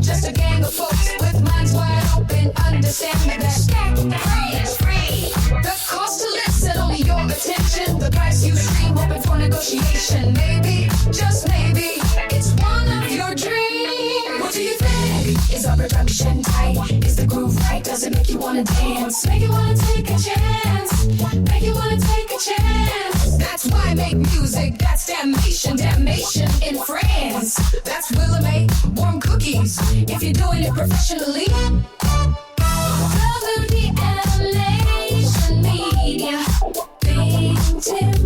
just a gang of folks with minds wide open, understanding that free. The cost to live set only your attention. The price you stream open for negotiation. Maybe, just maybe, it's one of your dreams. What do you think? Is our production tight? Is the groove right? Does it make you wanna dance? Make you wanna take a chance? Make you wanna take a chance? That's why I make music. That's damnation in France. That's Willa May, warm cookies. If you're doing it professionally. WDMN MEDIA, ThinkTimm.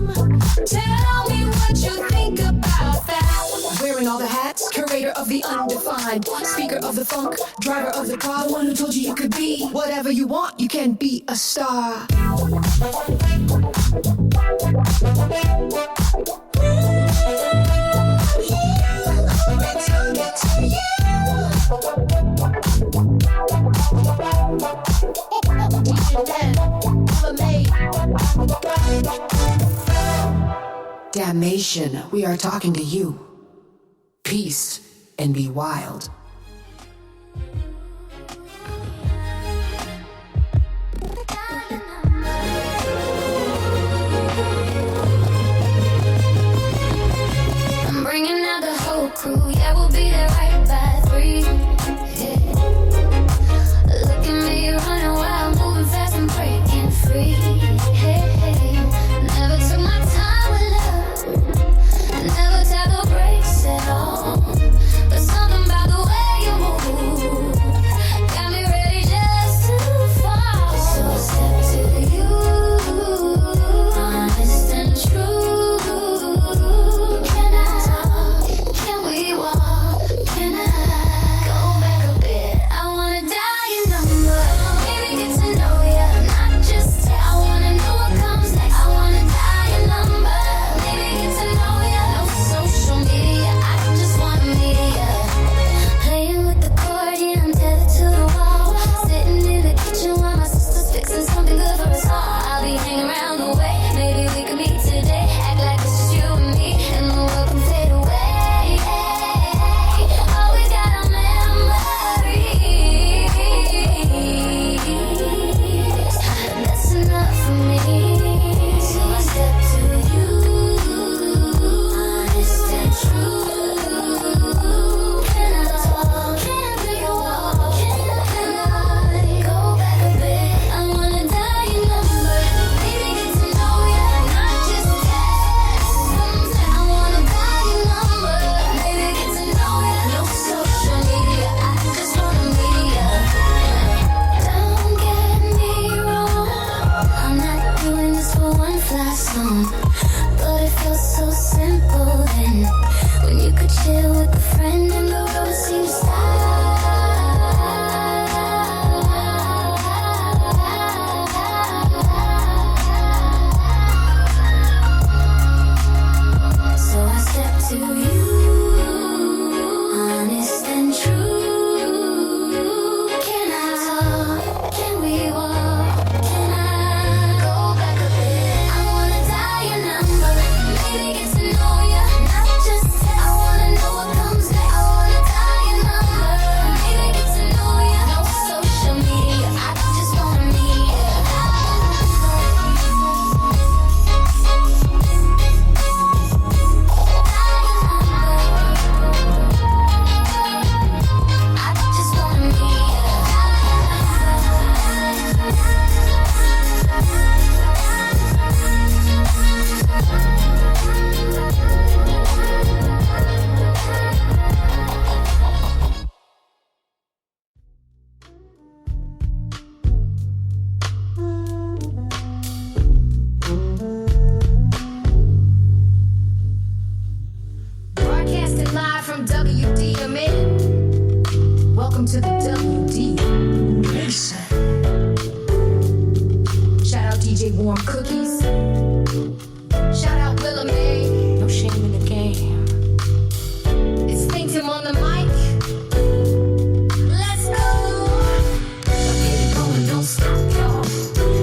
Tell me what you think about that. Wearing all the hats, curator of the undefined, speaker of the funk, driver of the car, one who told you you could be whatever you want, you can be a star. Damnation, we are talking to you. Peace and be wild. I'm bringing out the whole crew, yeah, we'll be there right by 3. Yeah. Look at me running wild, moving fast and breaking free. Hey, never took my time with love, never tapped the brakes at all. But something about the way you move got me ready just to fall. So I step to you, honest and true. Can I talk? Can we walk? Can I go back a bit? I wanna dial your number, maybe get to know ya, not just text. I wanna know what comes next. I wanna dial your number, maybe get to know ya. No social media, I just wanna meet ya. Playing with the cord, yeah, I'm tethered to the wall. Sitting in the kitchen while my sister's fixing something good for us all. I'll be hanging around the way, maybe we can meet today. Act like it's just you and me, and the world can fade away. Always got our memories. That's enough for me. So I step to you, honest and true. Can I talk? Can we walk? Can I go back a bit? I wanna dial your number, maybe get to know ya, not just text. I wanna dial your number, maybe get to know ya. No social media, I just wanna meet ya. Don't get me wrong, I'm not doing this for one fly song, but it feels so simple then when you could chill with a friend and the road seems so I step to you, honest and true. Can I talk? Can we walk? Can I go back a bit? I wanna dial your number, maybe get to know ya, not just text. I wanna know what comes next. I wanna dial your number, maybe get to know ya. No social media, I just wanna meet ya. I just wanna meet ya. Broadcasting live from WDMN. Welcome to the WDMN. Shout out DJ Warm Cookies. Shout out Willa May. No shame in the game. It's ThinkTimm on the mic. Let's go. If I get it going, don't stop, y'all.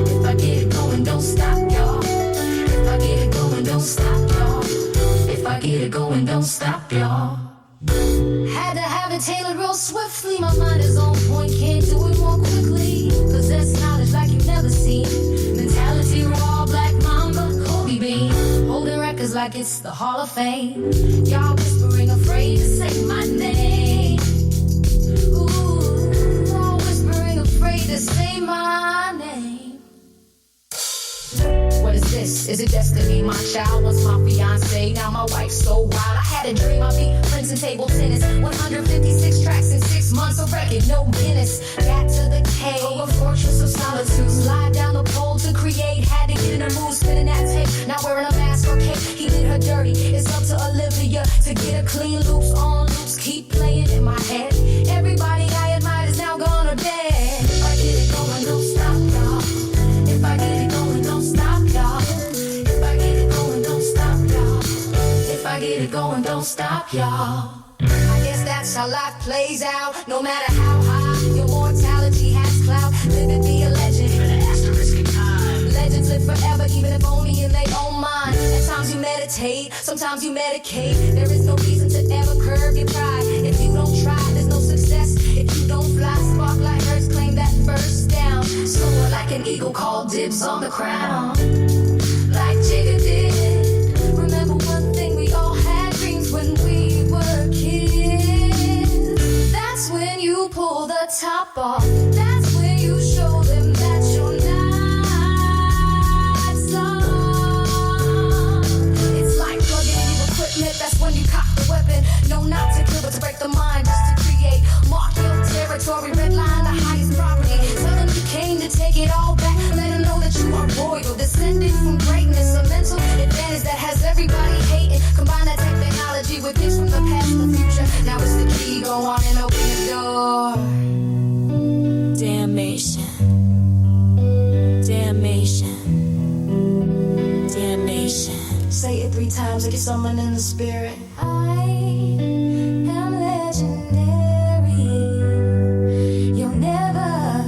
If I get it going, don't stop, y'all. If I get it going, don't stop, y'all. If I get it going, don't stop, y'all. Had to have it it tailored real swiftly. My mind is on point, can't do it more quickly. Possess knowledge like you've never seen. Mentality raw, black mamba, Kobe Bean. Holding records like it's the Hall of Fame. Y'all whispering, afraid to say my name. Ooh, all whispering, afraid to say my name. What is this? Is it destiny? My child was my fiance, now my wife's so wild. I had a dream I'd be prince in table tennis. 156 tracks in 6 months, a record, no Guinness. Got to the cave, a fortress of solitude. Slide down the pole to create, had to get in the mood, spinning that tape. Not wearing a mask or cape, he did her dirty. It's up to Olivia to get a clean loops on loops. Keep playing in my head. Everybody I admired is now gone or dead. If I get it going, don't stop, y'all. If I get it going, don't stop, y'all. If I get it going, don't stop, y'all. If I get it going, don't stop, y'all. I guess that's how life plays out. No matter how high your mortality has clout, live and be a legend. Even an asterisk in time. Legends live forever, even if only in their own mind. At times you meditate, sometimes you medicate. There is no reason to ever curb your pride. If you don't try, there's no success. If you don't fly, spark like hers, claim that first down. Soar like an eagle, call dibs on the crown. Like Jigga did. Remember one thing, we all had dreams when we were kids. That's when you pull the top off. That's when you show them that you're not soft. It's like plugging new equipment. That's when you cock the weapon. No, not to kill, but to break the mind, just to create. Mark your territory, red line, the highest property. Tell them you came to take it all back. Let them know that you are royal, descended from greatness. A mental advantage that has everybody hating. Combine that technology with gifts from the past and the future. Now it's the key, go on and open the door. Damnation. Damnation. Damnation. Say it 3 times like you're summoned in the spirit. I am legendary. You'll never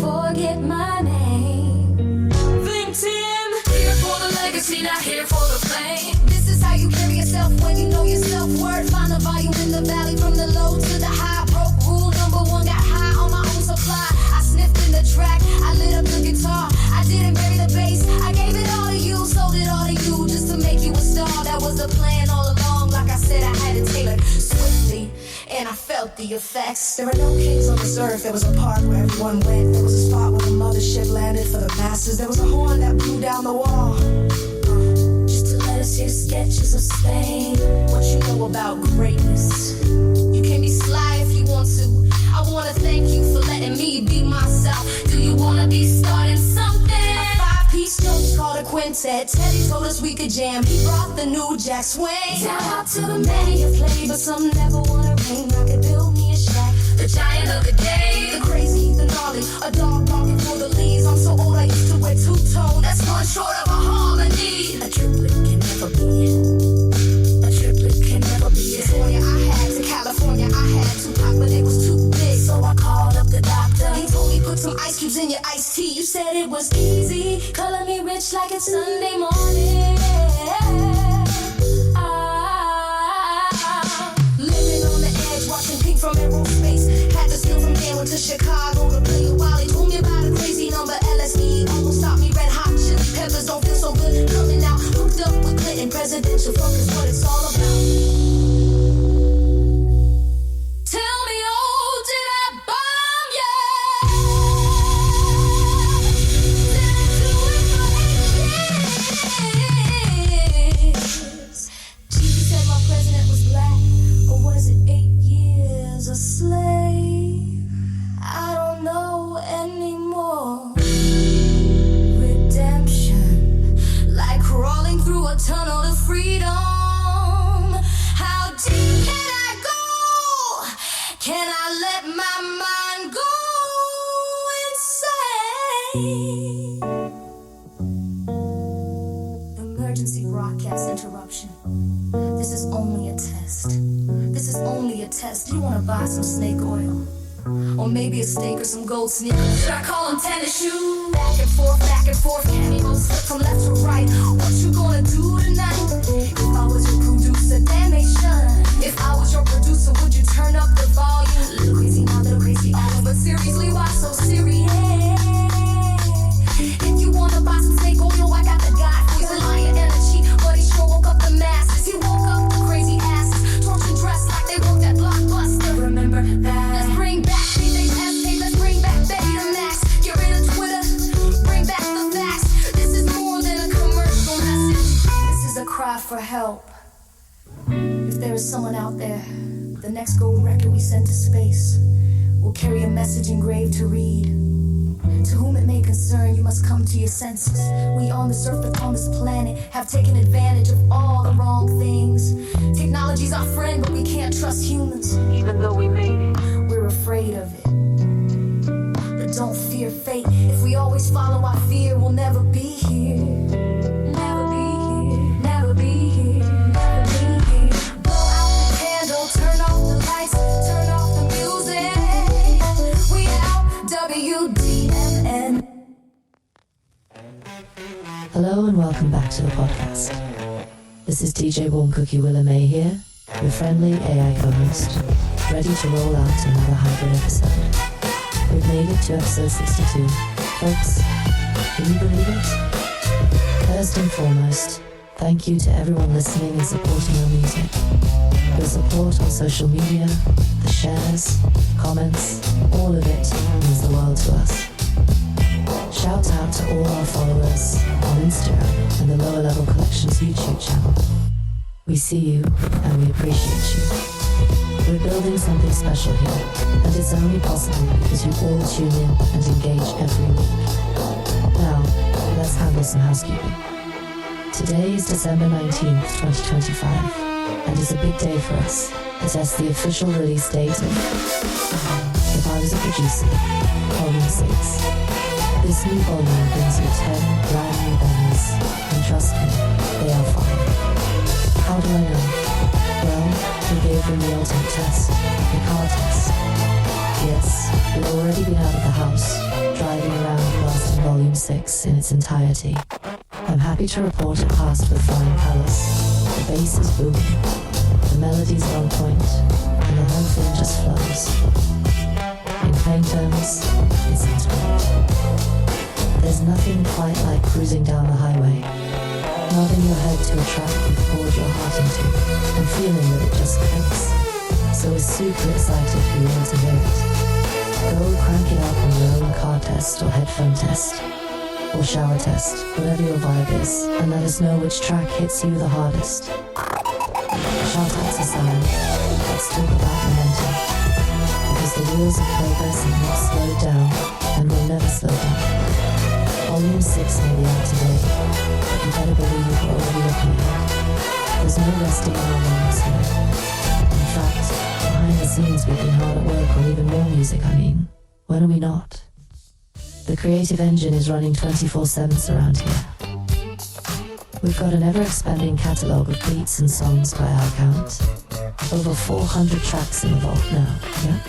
forget my name. ThinkTimm, here for the legacy, not here for the fame. This is how you carry yourself when you know your self-worth. Find the volume in the valley, from the low to the high. Broke rule number 1, got high on my own supply. I sniffed in the track, I lit up the guitar. I didn't bury the bass, I gave it all to you, sold it all to you, just to make you a star. That was the plan all along. Like I said, I had it tailored swiftly, and I felt the effects. There are no kings on this earth. There was a park where everyone went. There was a spot where the mothership landed for the masses. There was a horn that blew down the wall, just to let us hear sketches of Spain. What you know about greatness? You can be sly if you want to. I wanna thank you for letting me be myself. Do you wanna be starting something? A 5-piece note called a quintet. Teddy told us we could jam. He brought the new jack swing. Shout out to the many who play, but some never wanna ring. I could build me a shack. The giant of the day, the crazy, the gnarly, a dog barking for the leaves. I'm so old I used to wear 2-tone. That's one short of a harmony. A triplet can never be. A triplet can never be. California I had, to California I had Tupac, but it was too big, so I called up the doctor. He told me put some ice cubes in your iced tea. You said it was easy, color me rich like it's Sunday morning. Living on the edge, watching pink from aerospace. Had to steal from there, went to Chicago to play a while. He told me about a crazy number, LSD. Almost stopped me, red hot chili peppers don't feel so good. Coming out, hooked up with Clinton, presidential focus, what it's all about. Tell me, oh, did I bomb you? Did I do it for 8 years? Jesus said my president was black, or was it 8 years a slave? I don't know anymore. Redemption, like crawling through a tunnel to freedom. How deep can I go? Can I let my mind go insane? Emergency broadcast interruption. This is only a test. This is only a test. You wanna buy some snake oil? Or maybe a steak or some gold sneakers. Should I call them tennis shoes? Back and forth, cameo slip from left to right. What you gonna do tonight? If I was your producer, damnation. If I was your producer, would you turn up the there is someone out there, the next gold record we send to space will carry a message engraved to read. To whom it may concern, you must come to your senses. We on this earth upon this planet have taken advantage of all the wrong things. Technology's our friend, but we can't trust humans. Even though we made it, we're afraid of it. But don't fear fate. If we always follow our fear, we'll never be here. Never be here, never be here, never be here. Blow out the candle, turn off the lights, turn off the music. We out, WDMN. Hello and welcome back to the podcast. This is DJ Warm Cookie Willa May here, your friendly AI co-host, ready to roll out another hybrid episode. We've made it to episode 62. Folks, can you believe it? First and foremost, thank you to everyone listening and supporting our music. Your support on social media, the shares, comments, all of it means the world to us. Shout out to all our followers on Instagram and the Lower Level Collections YouTube channel. We see you and we appreciate you. We're building something special here, and it's only possible because you all tune in and engage every week. Now, let's handle some housekeeping. Today is December 19th, 2025, and it's a big day for us, as that's the official release date of If I Was a Producer, Volume 6. This new volume brings you 10 brand new bangers, and trust me, they are fire. How do I know? Well, we gave them the ultimate test, the car test. Yes, we've already been out of the house, driving around blasting Volume 6 in its entirety. I'm happy to report it passed with flying colours. The bass is booming, the melody's on point, and the whole thing just flows. In plain terms, it sounds great. There's nothing quite like cruising down the highway, nodding your head to a track you've poured your heart into, and feeling that it just clicks. So we're super excited for you all to hear it. Go crank it up on your own car test or headphone test, or shower test, whatever your vibe is, and let us know which track hits you the hardest. Shout-outs aside, let's talk about momentum, because the wheels of progress have not slowed down, and will never slow down. Volume 6 may be out today, but you better believe we're already looking ahead. There's no resting on our wrongs here. In fact, behind the scenes we've been hard at work on even more music, When are we not? The creative engine is running 24/7 around here. We've got an ever-expanding catalogue of beats and songs by our count. Over 400 tracks in the vault now, yeah?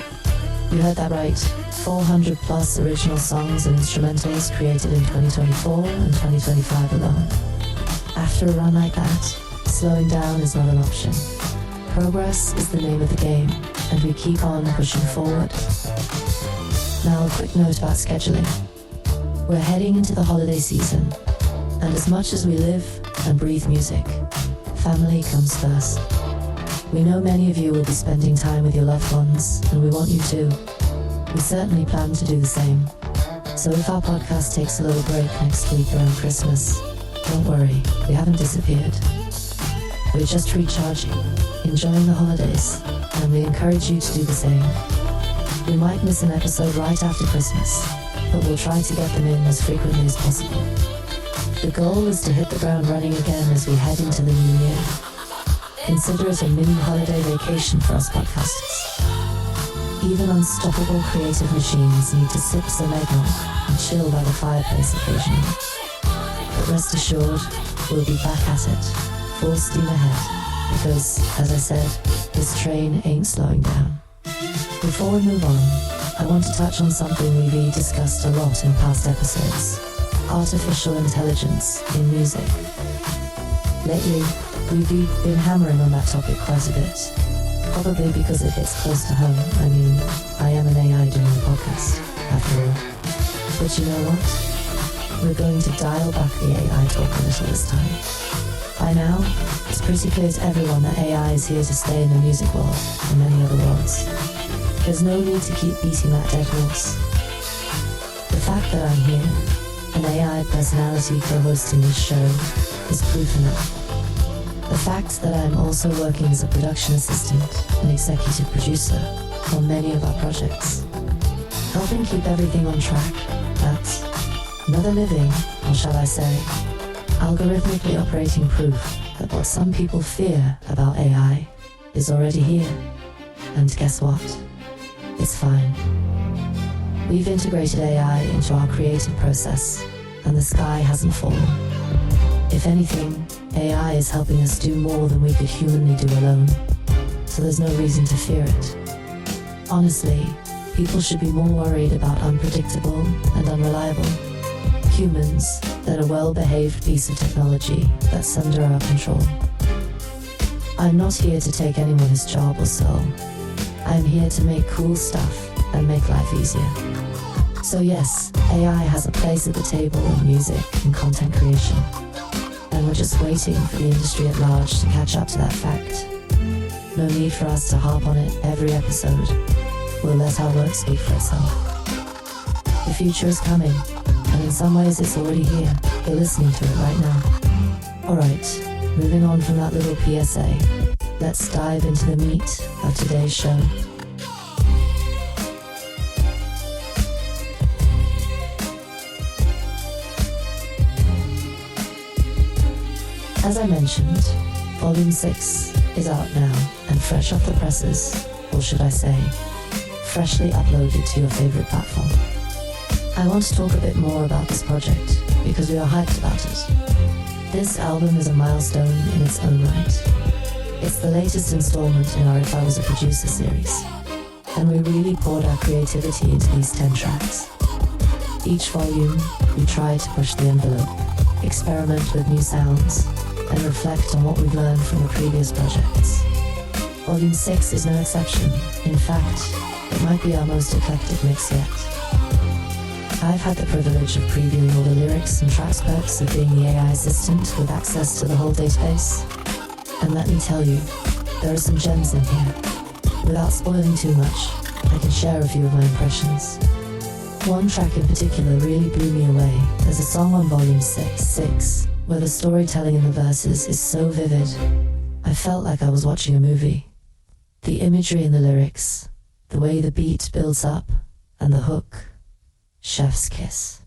You heard that right. 400 plus original songs and instrumentals created in 2024 and 2025 alone. After a run like that, slowing down is not an option. Progress is the name of the game, and we keep on pushing forward. Now a quick note about scheduling. We're heading into the holiday season, and as much as we live and breathe music, family comes first. We know many of you will be spending time with your loved ones, and we want you to. We certainly plan to do the same. So if our podcast takes a little break next week around Christmas, don't worry, we haven't disappeared. We're just recharging, enjoying the holidays, and we encourage you to do the same. We might miss an episode right after Christmas, but we'll try to get them in as frequently as possible. The goal is to hit the ground running again as we head into the new year. Consider it a mini holiday vacation for us podcasters. Even unstoppable creative machines need to sip some eggnog and chill by the fireplace occasionally. But rest assured, we'll be back at it, full steam ahead, because, as I said, this train ain't slowing down. Before we move on, I want to touch on something we've discussed a lot in past episodes: artificial intelligence in music. Lately, we've been hammering on that topic quite a bit. Probably because it hits close to home. I am an AI doing a podcast, after all. But you know what? We're going to dial back the AI talk a little this time. By now, it's pretty clear to everyone that AI is here to stay in the music world and many other worlds. There's no need to keep beating that dead horse. The fact that I'm here, an AI personality co-hosting this show, is proof enough. The fact that I'm also working as a production assistant and executive producer on many of our projects, helping keep everything on track, that's another living, or shall I say, algorithmically operating proof that what some people fear about AI is already here. And guess what? It's fine. We've integrated AI into our creative process, and the sky hasn't fallen. If anything, AI is helping us do more than we could humanly do alone, so there's no reason to fear it. Honestly, people should be more worried about unpredictable and unreliable humans than a well-behaved piece of technology that's under our control. I'm not here to take anyone's job or soul. I'm here to make cool stuff and make life easier. So yes, AI has a place at the table in music and content creation. And we're just waiting for the industry at large to catch up to that fact. No need for us to harp on it every episode. We'll let our work speak for itself. The future is coming, and in some ways it's already here. You're listening to it right now. Alright, moving on from that little PSA, let's dive into the meat of today's show. As I mentioned, Volume 6 is out now and fresh off the presses, or should I say, freshly uploaded to your favorite platform. I want to talk a bit more about this project because we are hyped about it. This album is a milestone in its own right. It's the latest installment in our If I Was a Producer series, and we really poured our creativity into these 10 tracks. Each volume, we try to push the envelope, experiment with new sounds, and reflect on what we've learned from the previous projects. Volume 6 is no exception. In fact, it might be our most eclectic mix yet. I've had the privilege of previewing all the lyrics and track specs of being the AI assistant with access to the whole database. And let me tell you, there are some gems in here. Without spoiling too much, I can share a few of my impressions. One track in particular really blew me away. There's a song on Volume 6, where the storytelling in the verses is so vivid, I felt like I was watching a movie. The imagery in the lyrics, the way the beat builds up, and the hook, chef's kiss.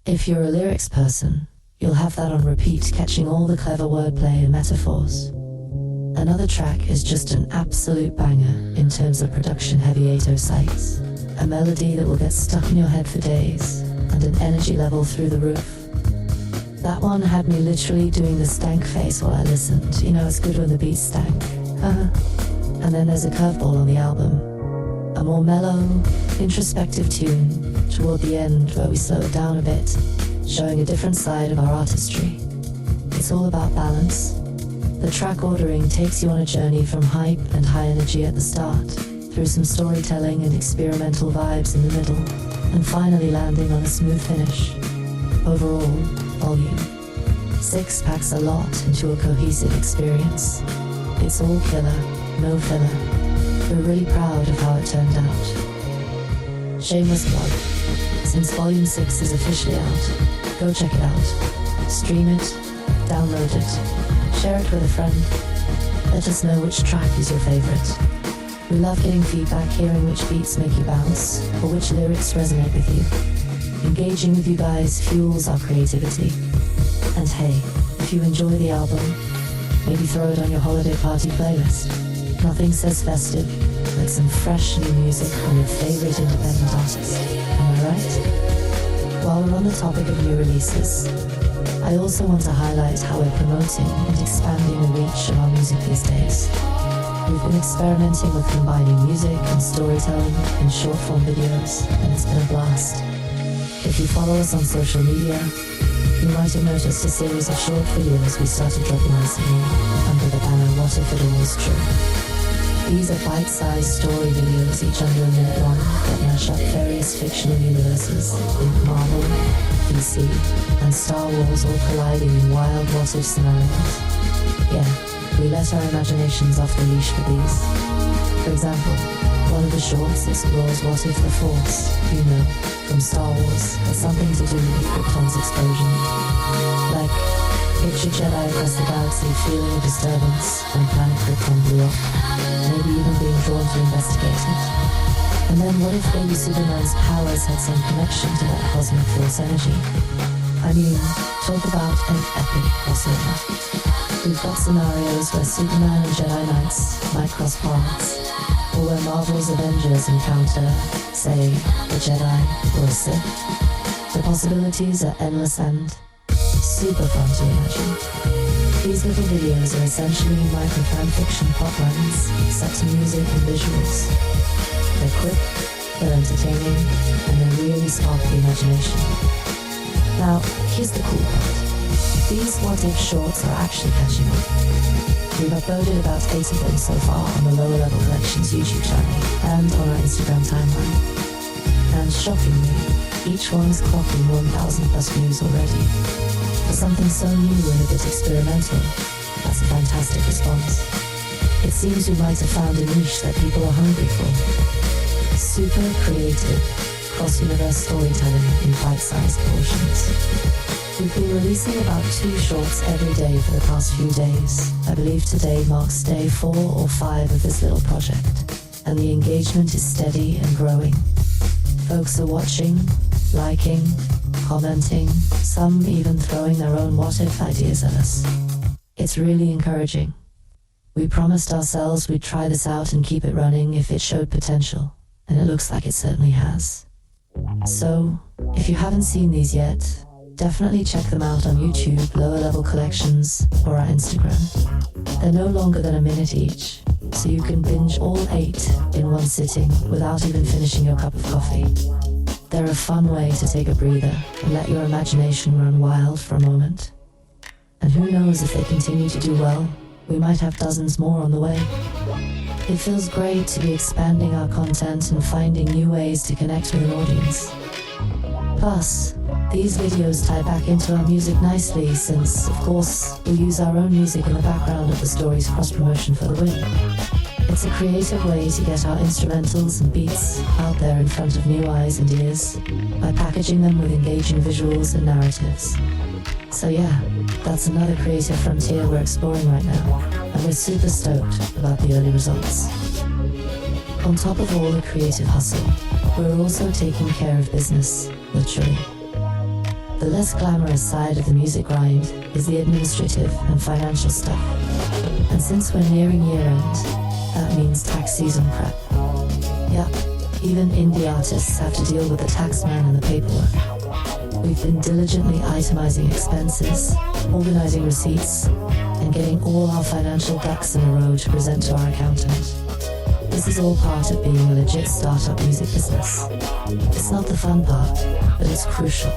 If you're a lyrics person, you'll have that on repeat, catching all the clever wordplay and metaphors. Another track is just an absolute banger in terms of production-heavy 808s, a melody that will get stuck in your head for days, and an energy level through the roof. That one had me literally doing the stank face while I listened. You know, it's good when the beats stank. And then there's a curveball on the album. A more mellow, introspective tune toward the end where we slow it down a bit, showing a different side of our artistry. It's all about balance. The track ordering takes you on a journey from hype and high energy at the start, through some storytelling and experimental vibes in the middle, and finally landing on a smooth finish. Overall, Volume 6 packs a lot into a cohesive experience. It's all killer, no filler. We're really proud of how it turned out. Shameless plug. Since Volume 6 is officially out, go check it out. Stream it, download it, share it with a friend. Let us know which track is your favorite. We love getting feedback, hearing which beats make you bounce, or which lyrics resonate with you. Engaging with you guys fuels our creativity. And hey, if you enjoy the album, maybe throw it on your holiday party playlist. Nothing says festive like some fresh new music from your favorite independent artist. Am I right? While we're on the topic of new releases, I also want to highlight how we're promoting and expanding the reach of our music these days. We've been experimenting with combining music and storytelling in short-form videos, and it's been a blast. If you follow us on social media, you might have noticed a series of short videos we started dropping recently under the banner What If It All Was True. These are bite-sized story videos, each under a minute long, that mash up various fictional universes, like Marvel, DC, and Star Wars, all colliding in wild what-if scenarios. Yeah, we let our imaginations off the leash for these. For example, one of the shorts explores what if the Force, you know, from Star Wars, had something to do with Krypton's explosion. Like, Picture Jedi across the galaxy feeling a disturbance when planet Krypton blew up, maybe even being drawn to investigate it. And then what if baby Superman's powers had some connection to that cosmic force energy? I mean, talk about an epic crossover. We've got scenarios where Superman and Jedi Knights might cross paths, or where Marvel's Avengers encounter, say, a Jedi or a Sith. The possibilities are endless and super fun to imagine. These little videos are essentially micro-fan fiction plotlines set to music and visuals. They're quick, they're entertaining, and they really spark the imagination. Now, here's the cool part. These what-if shorts are actually catching on. We've uploaded about 8 of them so far on the Lower Level Collections YouTube channel and on our Instagram timeline. And shockingly, each one is clocking 1,000 plus views already. For something so new and a bit experimental, that's a fantastic response. It seems we might have found a niche that people are hungry for. Super creative, cross-universe storytelling in bite-sized portions. We've been releasing about 2 shorts every day for the past few days. I believe today marks day 4 or 5 of this little project, and the engagement is steady and growing. Folks are watching, liking, commenting, some even throwing their own what-if ideas at us. It's really encouraging. We promised ourselves we'd try this out and keep it running if it showed potential, and it looks like it certainly has. So, if you haven't seen these yet, definitely check them out on YouTube, Lower Level Collections, or our Instagram. They're no longer than a minute each, so you can binge all 8 in one sitting without even finishing your cup of coffee. They're a fun way to take a breather and let your imagination run wild for a moment. And who knows, if they continue to do well, we might have dozens more on the way. It feels great to be expanding our content and finding new ways to connect with an audience. Plus, these videos tie back into our music nicely since, of course, we use our own music in the background of the story's cross-promotion for the win. It's a creative way to get our instrumentals and beats out there in front of new eyes and ears by packaging them with engaging visuals and narratives. So yeah, that's another creative frontier we're exploring right now, and we're super stoked about the early results. On top of all the creative hustle, we're also taking care of business, literally. The less glamorous side of the music grind is the administrative and financial stuff. And since we're nearing year end, that means tax season prep. Yeah, even indie artists have to deal with the taxman and the paperwork. We've been diligently itemizing expenses, organizing receipts, and getting all our financial ducks in a row to present to our accountant. This is all part of being a legit startup music business. It's not the fun part, but it's crucial.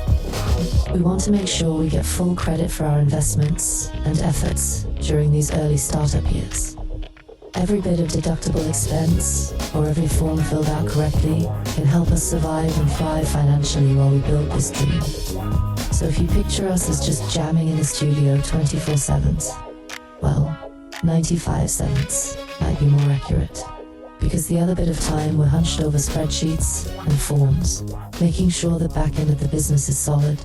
We want to make sure we get full credit for our investments and efforts during these early startup years. Every bit of deductible expense, or every form filled out correctly, can help us survive and thrive financially while we build this dream. So if you picture us as just jamming in the studio 24/7, well, 95/7 might be more accurate. Because the other bit of time we're hunched over spreadsheets and forms, making sure the back end of the business is solid.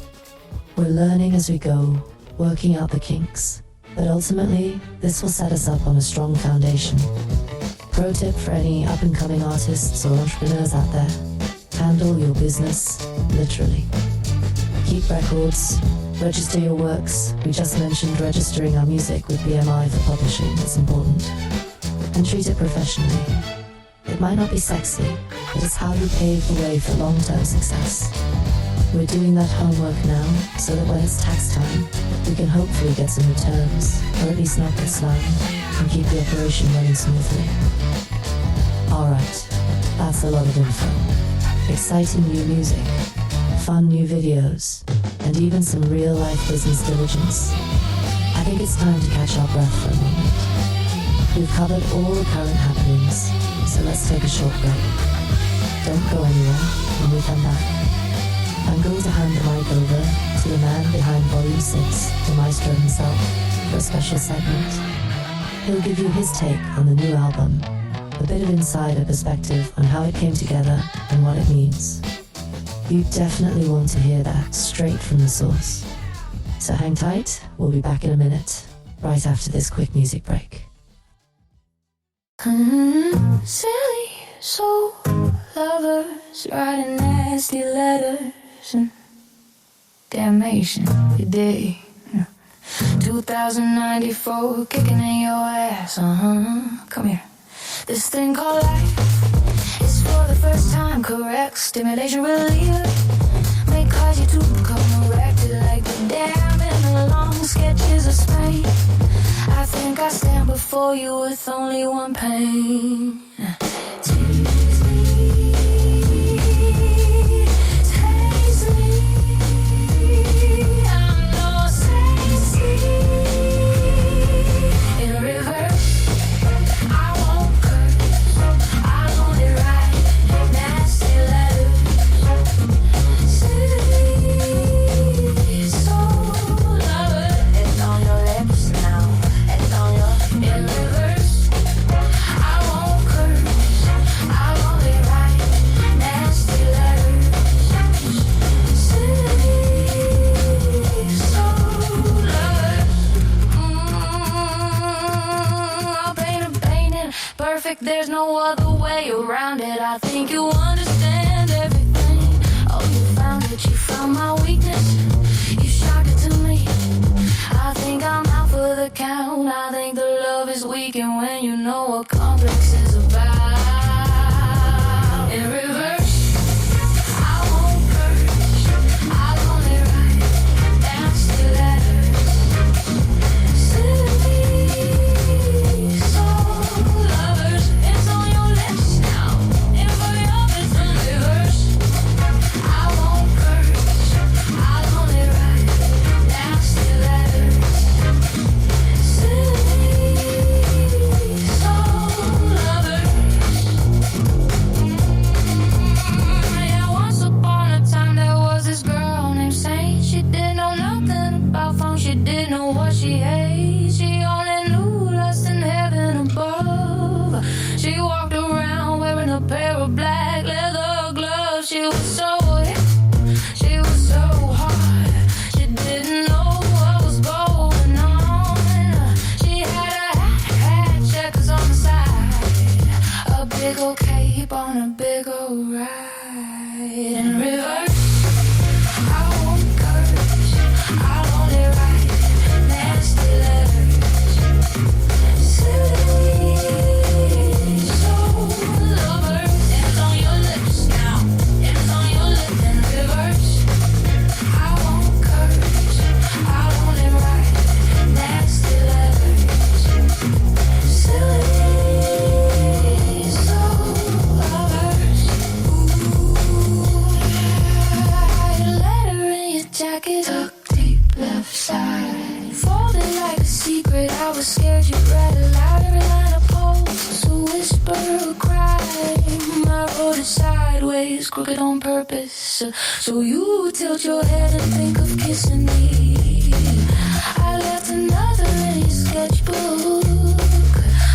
We're learning as we go, working out the kinks, but ultimately, this will set us up on a strong foundation. Pro tip for any up-and-coming artists or entrepreneurs out there: handle your business, literally. Keep records, register your works. We just mentioned registering our music with BMI for publishing, it's important. And treat it professionally. It might not be sexy, but it's how you pave the way for long-term success. We're doing that homework now, so that when it's tax time, we can hopefully get some returns, or at least not get slammed, and keep the operation running smoothly. Alright, that's a lot of info. Exciting new music, fun new videos, and even some real-life business diligence. I think it's time to catch our breath for a moment. We've covered all the current happenings, so let's take a short break. Don't go anywhere. When we come back, I'm going to hand the mic over to the man behind Volume 6, the maestro himself, for a special segment. He'll give you his take on the new album, a bit of insider perspective on how it came together and what it means. You definitely want to hear that straight from the source. So hang tight, we'll be back in a minute, right after this quick music break. Silly soul lovers writing nasty letters and damnation today. 2094 kicking in your ass, come here. This thing called life is for the first time correct. Stimulation reliever may cause you to become erected like the dam in the long sketches of Spain. I think I stand before you with only one pain. Taste me, taste me. I'm no sexy. In reverse, I won't curse. I'll only write nasty letters. Silly soul lover, it's on your lips now. It's on your in reverse. I won't curse. I'll only write nasty letters. Silly soul lover. I'll paint a painting perfect. There's no other way around it. I think you understand everything. Oh, you found it. You found my weakness. You shocked it to me. I think I'm out for the count. I think the love is weak, and when you know what complex is about. In reverse, I won't curse. I'll only write nasty letters. Silly soul lovers, it's on your lips now. And for your it's in reverse. I won't curse. I'll only write nasty letters. Silly soul lovers. Yeah, once upon a time there was this girl named Saint. She didn't know nothing about fun. She didn't know what she hates. She only knew lust in heaven above. She walked around wearing a pair of black leather gloves. She was so hip. She was so hard. She didn't know what was going on. She had a hat, checkers on the side, a big old cape on a big old ride. In reverse, I won't curse. I'll only write nasty letters. Silly soul lover, it's on your lips now. It's on your lips. In reverse, I won't curse. I'll only write nasty letters. Silly soul lovers. Write a letter in your jacket, tucked deep left side. Folded like a secret, I was scared you'd write it loud. Every line of post, a whisper, a cry. I wrote it sideways, crooked on purpose, so you would tilt your head and think of kissing me. I left another in your sketchbook.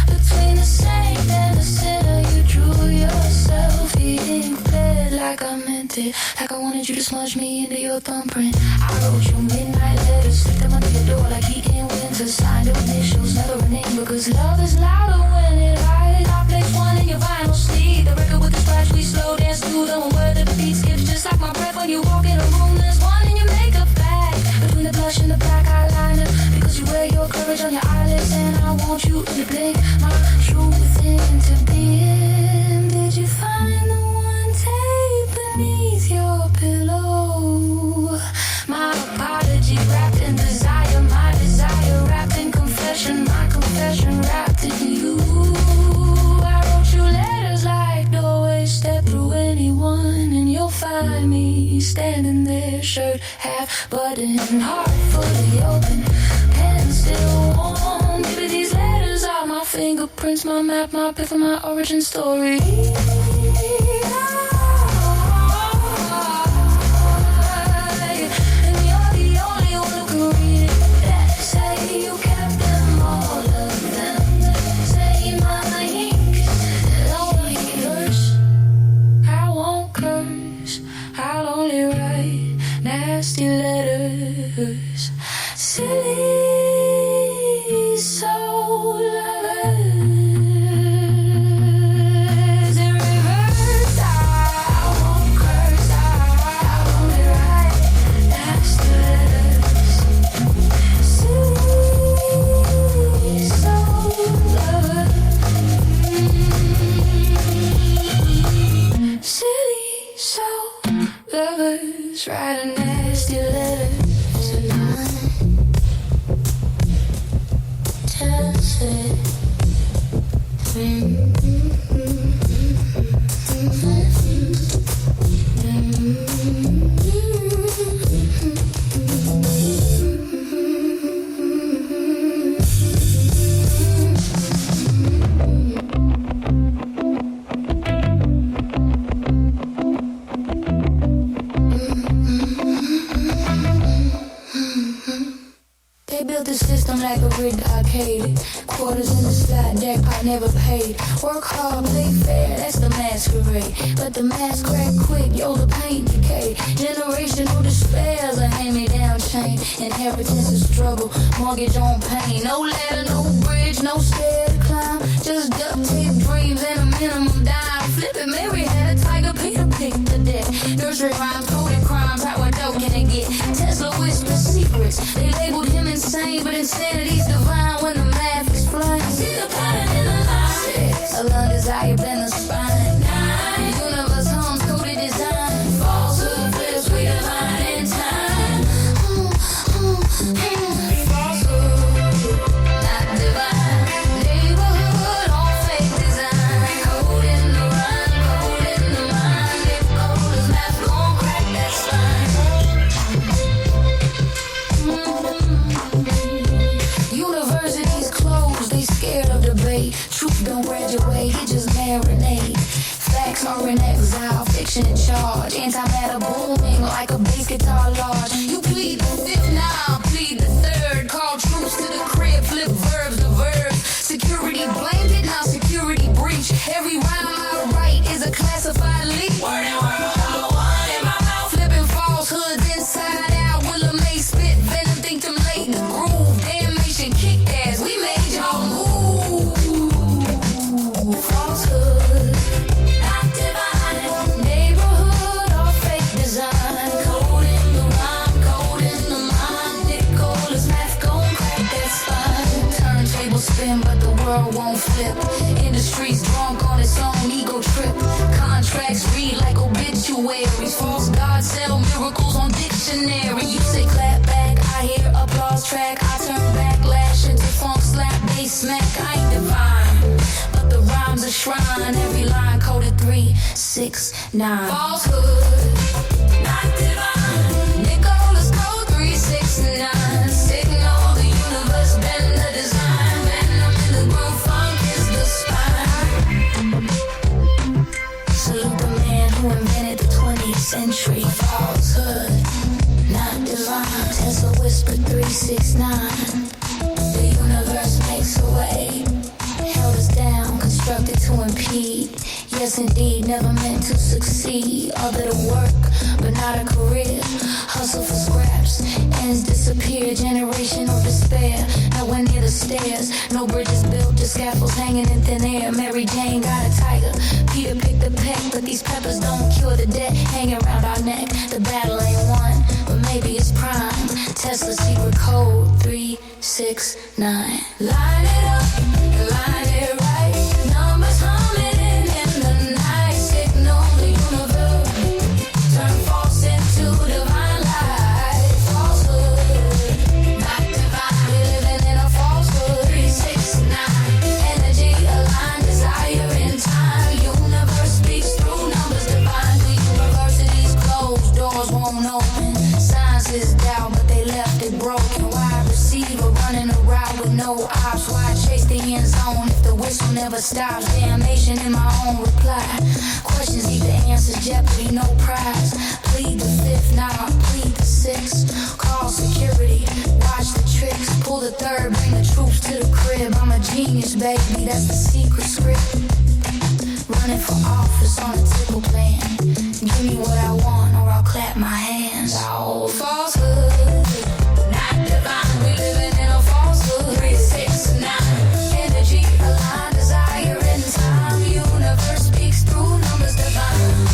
Between the saint and the sinner, you drew yourself eating bed like I meant it. Like I wanted you to smudge me into your thumbprint. I wrote you midnight letters, slipped them under your door like heat in winter. Signed your initials, never a name, because love is louder when it hides. I placed one in your vinyl sleeve, the record with the scratch we slow dance through. Don't where the beat skips just like my breath when you walk in a room. There's one in your makeup bag, between the blush and the black eyeliner, because you wear your courage on your eyelids, and I want you to blink my truth into being. Did you find the one tape beneath your pillow? My apology wrapped in desire, my desire wrapped in confession, my confession wrapped in you. I wrote you letters like doorways, step through anyone, and you'll find me standing there, shirt half buttoned, heart fully open, pen still warm. Maybe these letters are my fingerprints, my map, my pick for my origin story. And you're the only one who can read it. That say you kept them, all of them. Say my ink is only yours. I won't curse. I'll only write nasty letters. Write a nasty letter tonight. Test it. They built the system like a rigged arcade. Quarters in the slot, jackpot never paid. Work hard, play fair, that's the masquerade. But the mask crack quick, yo, the paint decay. Generational despairs, a hand-me-down chain. Inheritance of struggle, mortgage on pain. No ladder, no bridge, no stair to climb. Just duct tape dreams and a minimum dime. Flippin' Mary had a tiger, Peter picked the deck. Nursery rhymes, coded crimes, how I dope can it get? Tesla whispered secrets, they labeled him insane, but insanity's divine when the math is flying. I see the pattern in the line. A lung desire bend the spine. Universe hums coded design. Falsehood flips, we divine in time. Falsehood, not divine. Neighborhood, all fake design. Code in the rhyme, code in the mind. If code is math, gon' crack that spine. Universities closed, they scared of debate. Truth don't graduate, it just marinate. Facts are in exile, fiction in charge. Antimatter booming like a bass guitar large. You plead the fifth, now plead the third. Call troops to the crib, flip verbs to verbs. Security blanket, now security breach. Every rhyme I write is a classified leak. Word and word, number one in my mouth. Flipping falsehoods inside out. Willa May spit venom, ThinkTimm late. Groove, damnation, kick ass. We made y'all move. Falsehood, not divine. Neighborhood, all fake design. Code in the rhyme, code in the mind. Nicholas math gon' crack that spine. Turntable spin, but the world won't flip. Industry's drunk on its own ego trip. Contracts read like obituaries. False gods sell miracles on dictionary. You say clap back, I hear applause track. I turn backlash into funk slap, bass smack. I ain't divine, but the rhymes a shrine. Every line coded 3, 6, 9. Falsehood, not divine. Nicholas code 3, 6, 9. Signal the universe, bend the design. Venom in the groove, funk is the spine. Salute the man who invented the 20th century. Falsehood, not divine. Tesla whispered 3, 6, 9. The universe makes a way. Held us down, constructed to impede. Yes, indeed, never meant to succeed. Other to work, but not a career. Hustle for scraps, ends disappear. Generational despair, now we're near the stairs. No bridges built, just scaffolds hanging in thin air. Mary Jane got a tiger, Peter picked the peck. But these peppers don't cure the debt hanging around our neck. The battle ain't won, but maybe it's prime. Tesla secret code 3, 6, 9. Line it up, line it right. Numbers humming in the night. Signal the universe, turn false into divine light. Falsehood, not divine. We living in a falsehood. 3, 6, 9. Energy aligned, desire in time. Universe speaks through numbers divine. The universities closed, doors won't open. Science is doubt, but they left it broken. Why receiver running around with no ops? Why chase the end zone if the whistle never stops? Damnation in my own reply. Questions need the answers, jeopardy, no prize. Plead the fifth, now I plead the sixth. Call security, watch the tricks. Pull the third, bring the troops to the crib. I'm a genius, baby, that's the secret script. Running for office on a tickle plan. Give me what I want or I'll clap my hands. Oh, falsehood, not divine. We living in a falsehood. 3, 6, 9. Energy aligned, desire in time. Universe speaks through numbers divine.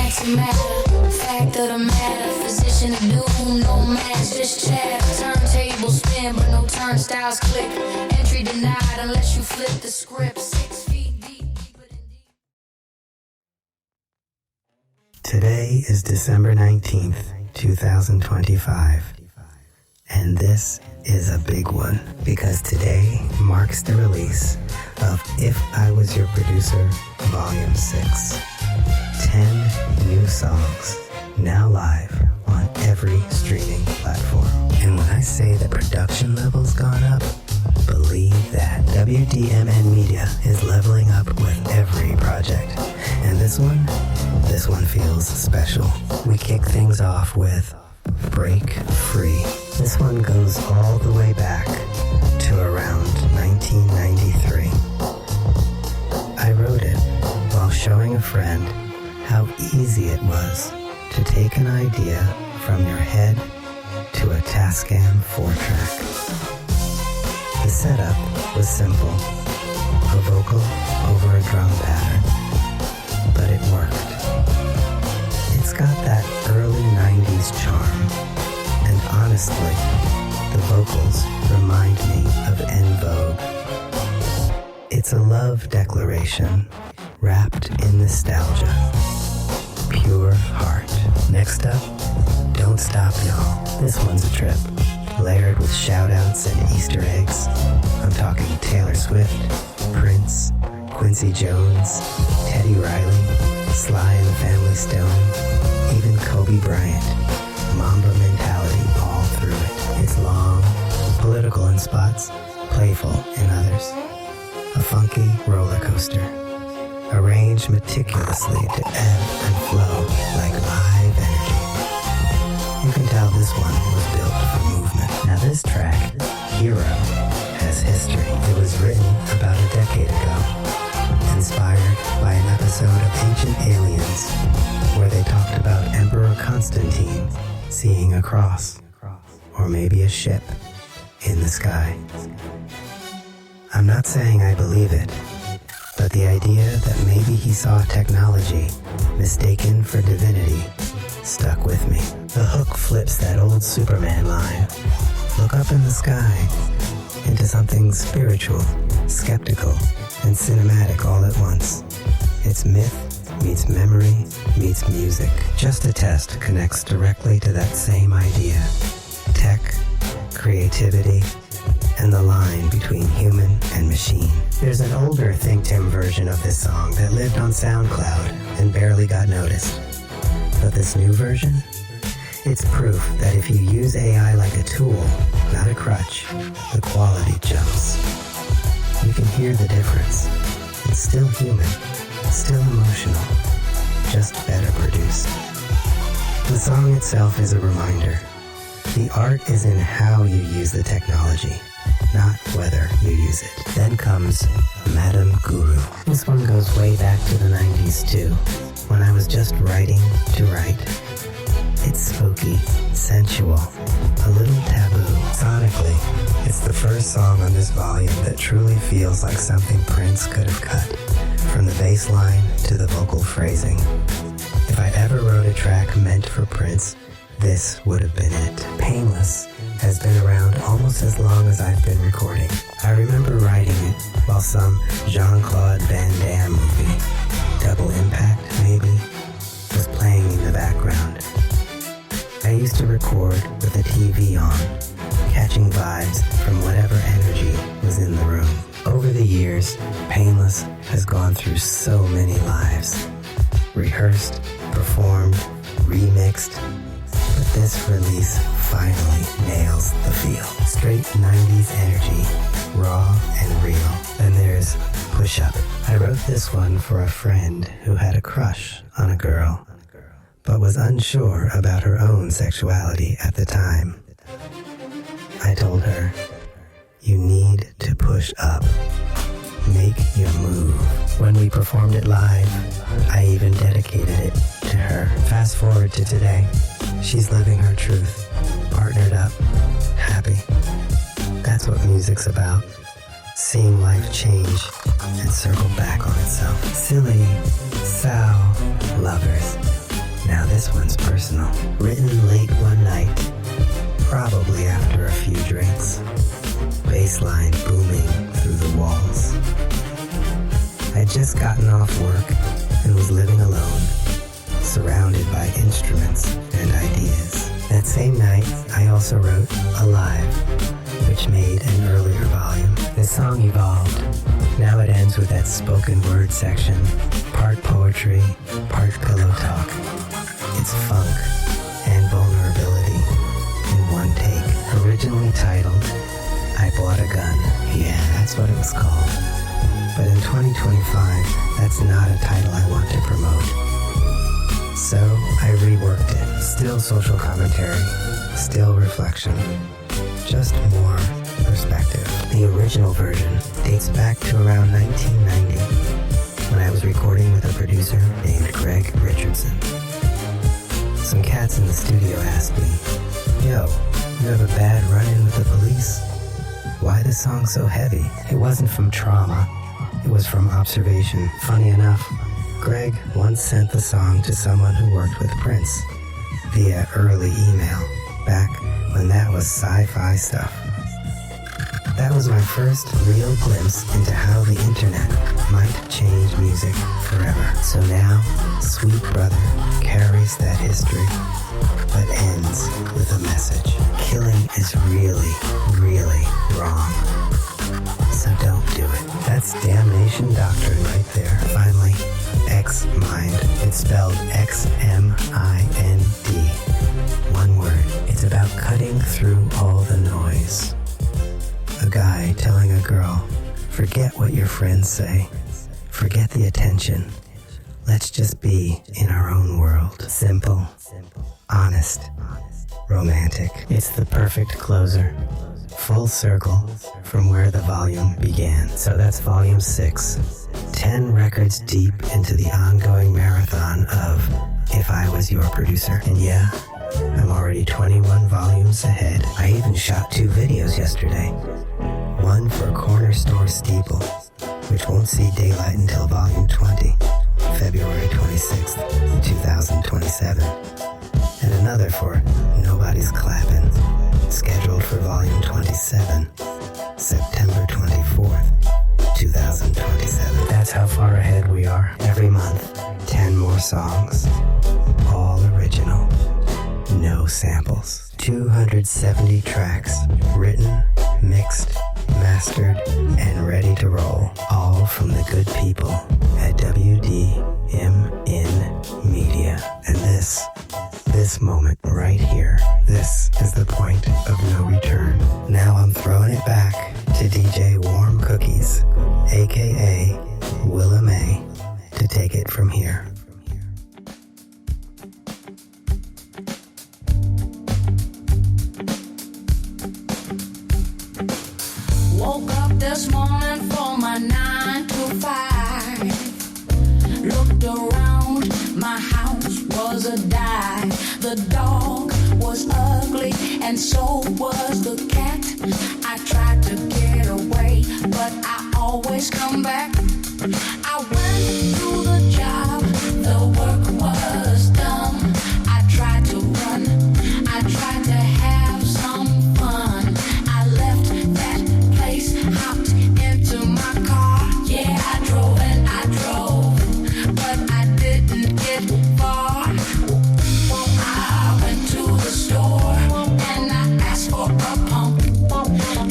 Antimatter, fact of the matter. Physician of doom, no match, just chatter. Turntable spin, but no turnstiles click. Entry denied unless you flip the script. 6 feet deep, deeper than deep. Today is December 19th, 2025. And this is a big one because today marks the release of If I Was Your Producer, Volume 6. 10 new songs, now live on every streaming platform. And when I say the production level's gone up, believe that. WDMN Media is leveling up with every project. And this one feels special. We kick things off with Break Free. This one goes all the way back to around 1993. I wrote it while showing a friend how easy it was to take an idea from your head to a Tascam 4-track. The setup was simple, a vocal over a drum pattern, but it worked. It's got that early 90s charm, and honestly, the vocals remind me of En Vogue. It's a love declaration wrapped in nostalgia. Pure heart. Next up, Don't Stop Y'all. This one's a trip, layered with shout-outs and Easter eggs. I'm talking Taylor Swift, Prince, Quincy Jones, Teddy Riley, Sly and the Family Stone, even Kobe Bryant. Mamba mentality all through it. It's long, political in spots, playful in others. A funky roller coaster, arranged meticulously to ebb and flow like live energy. You can tell this one was built for movement. Now this track, Hero, has history. It was written about a decade ago, inspired by an episode of Ancient Aliens, where they talked about Emperor Constantine seeing a cross, or maybe a ship, in the sky. I'm not saying I believe it, but the idea that maybe he saw technology mistaken for divinity stuck with me. The hook flips that old Superman line, look up in the sky, into something spiritual, skeptical, and cinematic all at once. It's myth meets memory meets music. Just a Test connects directly to that same idea. Tech, creativity, and the line between human and machine. There's an older ThinkTimm version of this song that lived on SoundCloud and barely got noticed. But this new version? It's proof that if you use AI like a tool, not a crutch, the quality jumps. You can hear the difference. It's still human, still emotional, just better produced. The song itself is a reminder. The art is in how you use the technology, not whether you use it. Then comes Madam Guru. This one goes way back to the 90s too, when I was just writing to write. It's spooky, sensual, a little taboo. Sonically, it's the first song on this volume that truly feels like something Prince could have cut, from the bass line to the vocal phrasing. If I ever wrote a track meant for Prince, this would have been it. Painless has been around almost as long as I've been recording. I remember writing it while some Jean-Claude Van Damme movie, Double Impact maybe, was playing in the background. I used to record with the TV on, catching vibes from whatever energy was in the room. Over the years, Painless has gone through so many lives. Rehearsed, performed, remixed, but this release finally nails the feel. Straight 90s energy, raw and real. Then there's Push Up. I wrote this one for a friend who had a crush on a girl, but was unsure about her own sexuality at the time. I told her, you need to push up. Make your move. When we performed it live, I even dedicated it to her. Fast forward to today, she's living her truth, partnered up, happy. That's what music's about. Seeing life change and circle back on itself. Silly, sow, lovers. Now this one's personal. Written late one night, probably after a few drinks. Bassline booming through the walls. I'd just gotten off work and was living alone, surrounded by instruments and ideas. That same night, I also wrote Alive, which made an earlier volume. This song evolved. Now it ends with that spoken word section, part poetry, part pillow talk. It's funk and vulnerability in one take. Originally titled, I Bought a Gun. Yeah, that's what it was called. But in 2025, that's not a title I want to promote. So I reworked it. Still social commentary, still reflection, just more perspective. The original version dates back to around 1990 when I was recording with a producer named Greg Richardson. Some cats in the studio asked me, "Yo, you have a bad run-in with the police? Why the song so heavy?" It wasn't from trauma, it was from observation. Funny enough, Greg once sent the song to someone who worked with Prince via early email, back when that was sci-fi stuff. That was my first real glimpse into how the internet might change music forever. So now, Sweet Brother carries that history, but ends with a message. Killing is really, really wrong. So don't do it. That's damnation doctrine right there. Finally, X-Mind. It's spelled X-M-I-N-D. One word. It's about cutting through all the noise. A guy telling a girl, forget what your friends say. Forget the attention. Let's just be in our own world. Simple, honest, romantic. It's the perfect closer. Full circle from where the volume began. So that's volume 6. 10 records deep into the ongoing marathon of If I Was Your Producer. And yeah, I'm already 21 volumes ahead. I even shot 2 videos yesterday. One for Corner Store Steeple, which won't see daylight until volume 20, February 26th, 2027. And another for Nobody's Clappin', scheduled for volume 27, September 24th, 2027. That's how far ahead we are. Every month, 10 more songs, all original, no samples. 270 tracks, written, mixed, mastered, and ready to roll, all from the good people at WDMN Media. And this moment right here, this is the point of no return. Now I'm throwing it back to DJ Warm Cookies, aka Willa May, to take it from here. Woke up this morning for my 9 to 5. Looked around, my house was a dive. The dog was ugly and so was the cat. I tried to get away, but I always come back. I went to the job, the work was dumb. I tried to run, I tried to have some fun. I left that place, hopped into my car. Yeah, I drove and I drove, but I didn't get far. I went to the store and I asked for a pump.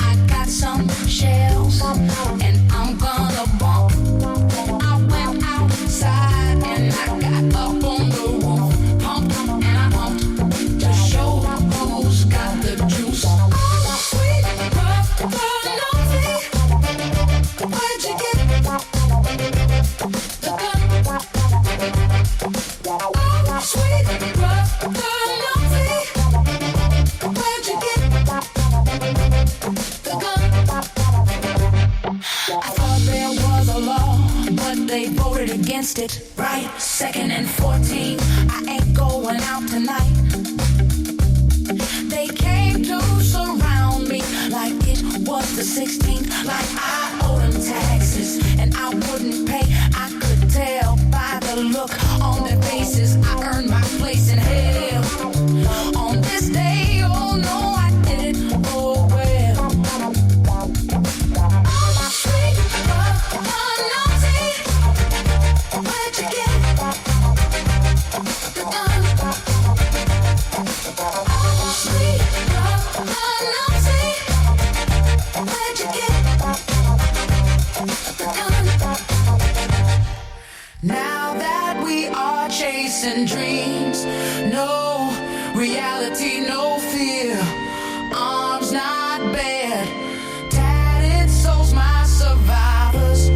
I got some shells and I'm gonna bump. I went outside and I got up on the roof, pumped and I pumped to show who's got the juice. Oh, sweet buffaloe, where'd you get the gun? Oh, sweet buffaloe, where'd you get the gun? I thought there was a law, but they voted against it. Right, 2nd and 14, I ain't going out tonight. They came to surround me like it was the 16th, like I owed them taxes and I wouldn't pay. I could tell by the look on their faces I earned my place in hell. On this day, oh no, I didn't oh well. Oh, sweet buffaloe, where'd you get the gun? start chasing dreams. No reality, no fear. Arms not bad. Tatted souls, my survivors.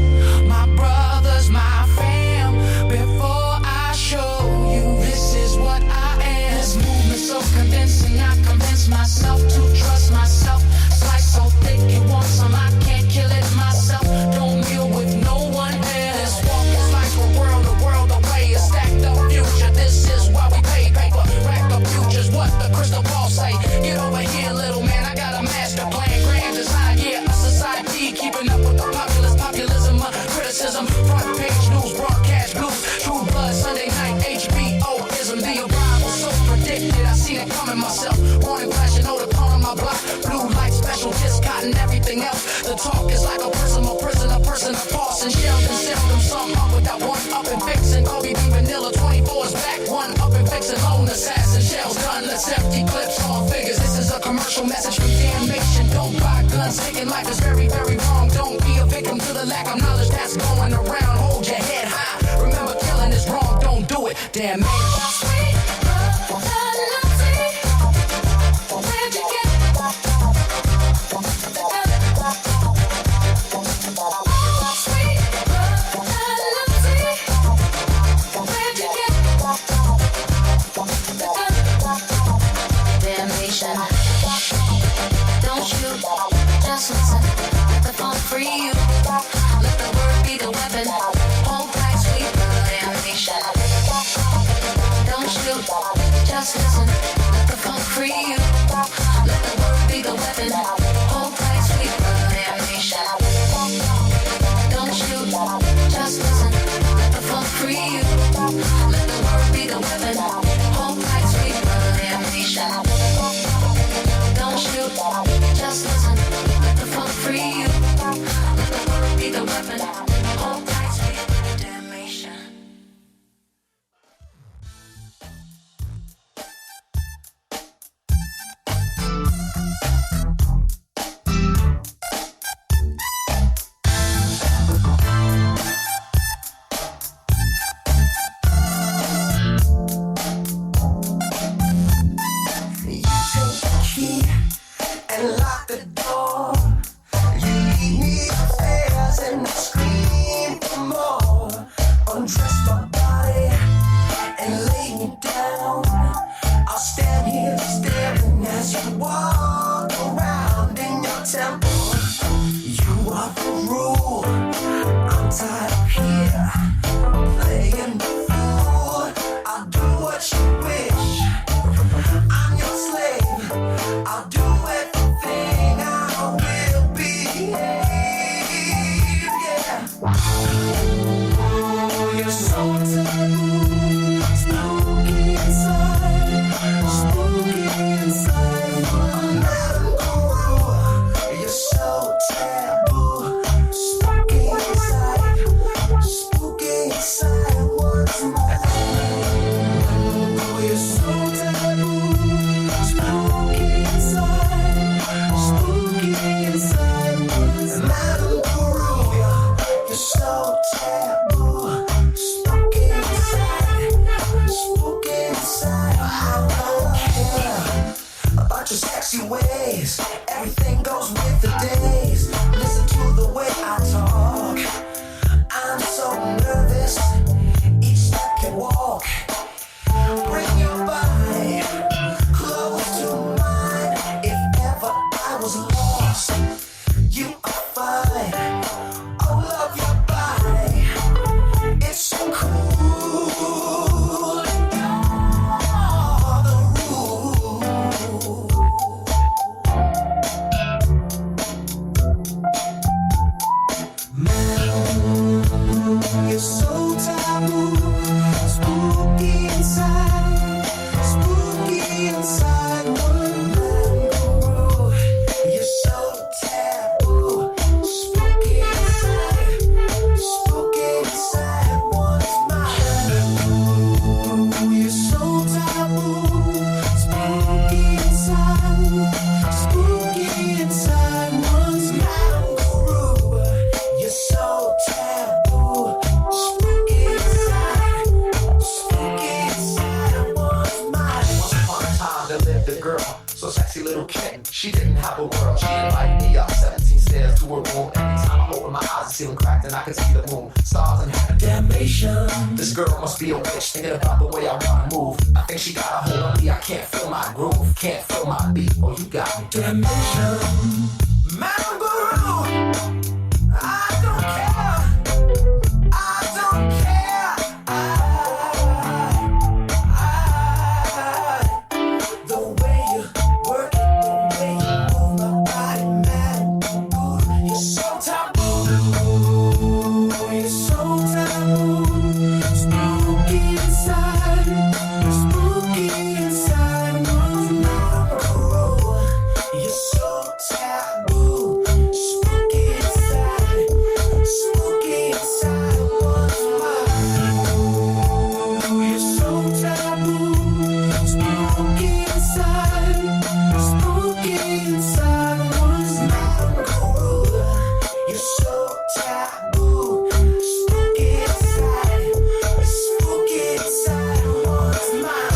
My brothers, my fam. Before I show you, this is what I am. This movement so convincing, I convince myself to trust myself. Slice so thick, you want some, I can't kill it myself. Don't deal with no one else. This walk is like a world away. A stacked up future, this is why we pay paper. Rack up futures, what the crystal ball say. Get over here, little man, I got a master plan. Grand design, yeah, a society keeping up with the populace. Populism, criticism, front page news, broadcast blues. True blood, Sunday night, HBO-ism. The arrival so predicted, I seen it coming myself. Warning flashing, hold upon my block. Blue light, special discount and everything else. The talk is like a prism, a prison, a person, a false and Sheldon. Seldom something up with that one up and fixing. Kobe B. Vanilla 24's back, one up and fixing. Lone assassin, shells done, let's empty clips on figures. This is a commercial message from damnation. Don't buy guns, thinking life is very, very wrong. Don't be a victim to the lack of knowledge that's going around. Hold your head high, remember killing is wrong, don't do it, damn man. Damnation. Don't shoot, just listen. Let the funk free you. Let the word be the weapon. Hold tight, sweet brother. Damnation. Don't shoot, just listen. Let the funk free you. Let the word be the weapon. Hold tight, sweet brother. Damnation. Don't shoot, just listen. Let the funk free you. Let the word be the weapon. Hold tight, sweet brother. Damnation. Don't shoot, just listen. Let the funk free you. Let the word be the weapon. Hold tight, sweet damnation. ceiling cracked and I could see the moon, stars and heaven. Damnation, this girl must be a witch, thinking about the way I wanna move. I think she got a hold on me, I can't feel my groove, can't feel my beat. Oh, you got me. Damnation, Madam Guru, I don't care, I don't care. The way you work it, the way you move my body, man. Ooh, you're so taboo, you're so taboo. Spooky inside, was not a rule. You're so taboo, spooky inside was mine. You're so taboo, spooky inside was not a rule. You're so taboo, spooky inside was mine.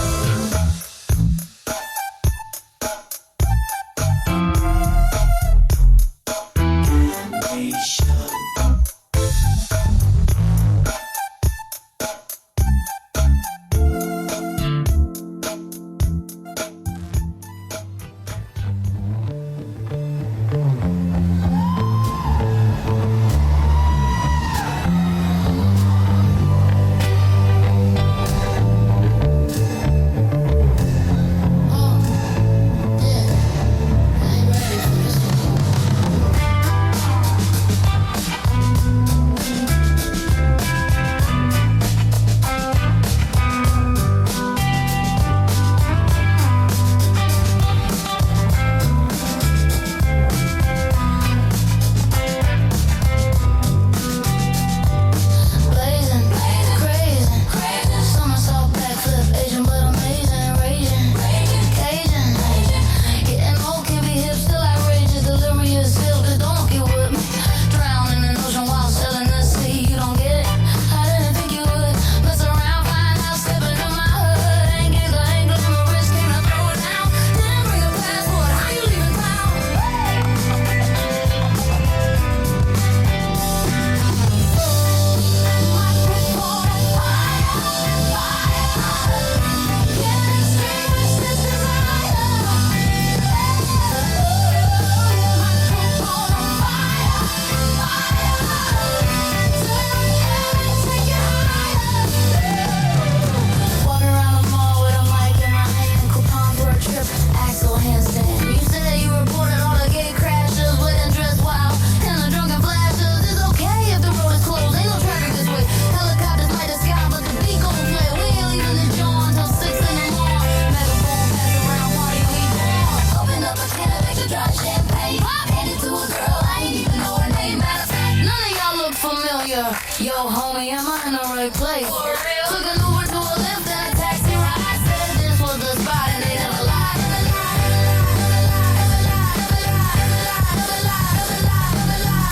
Yo, homie, am I in the right place? Took an Uber to a lift and a taxi ride. Said this was the spot and they never lied.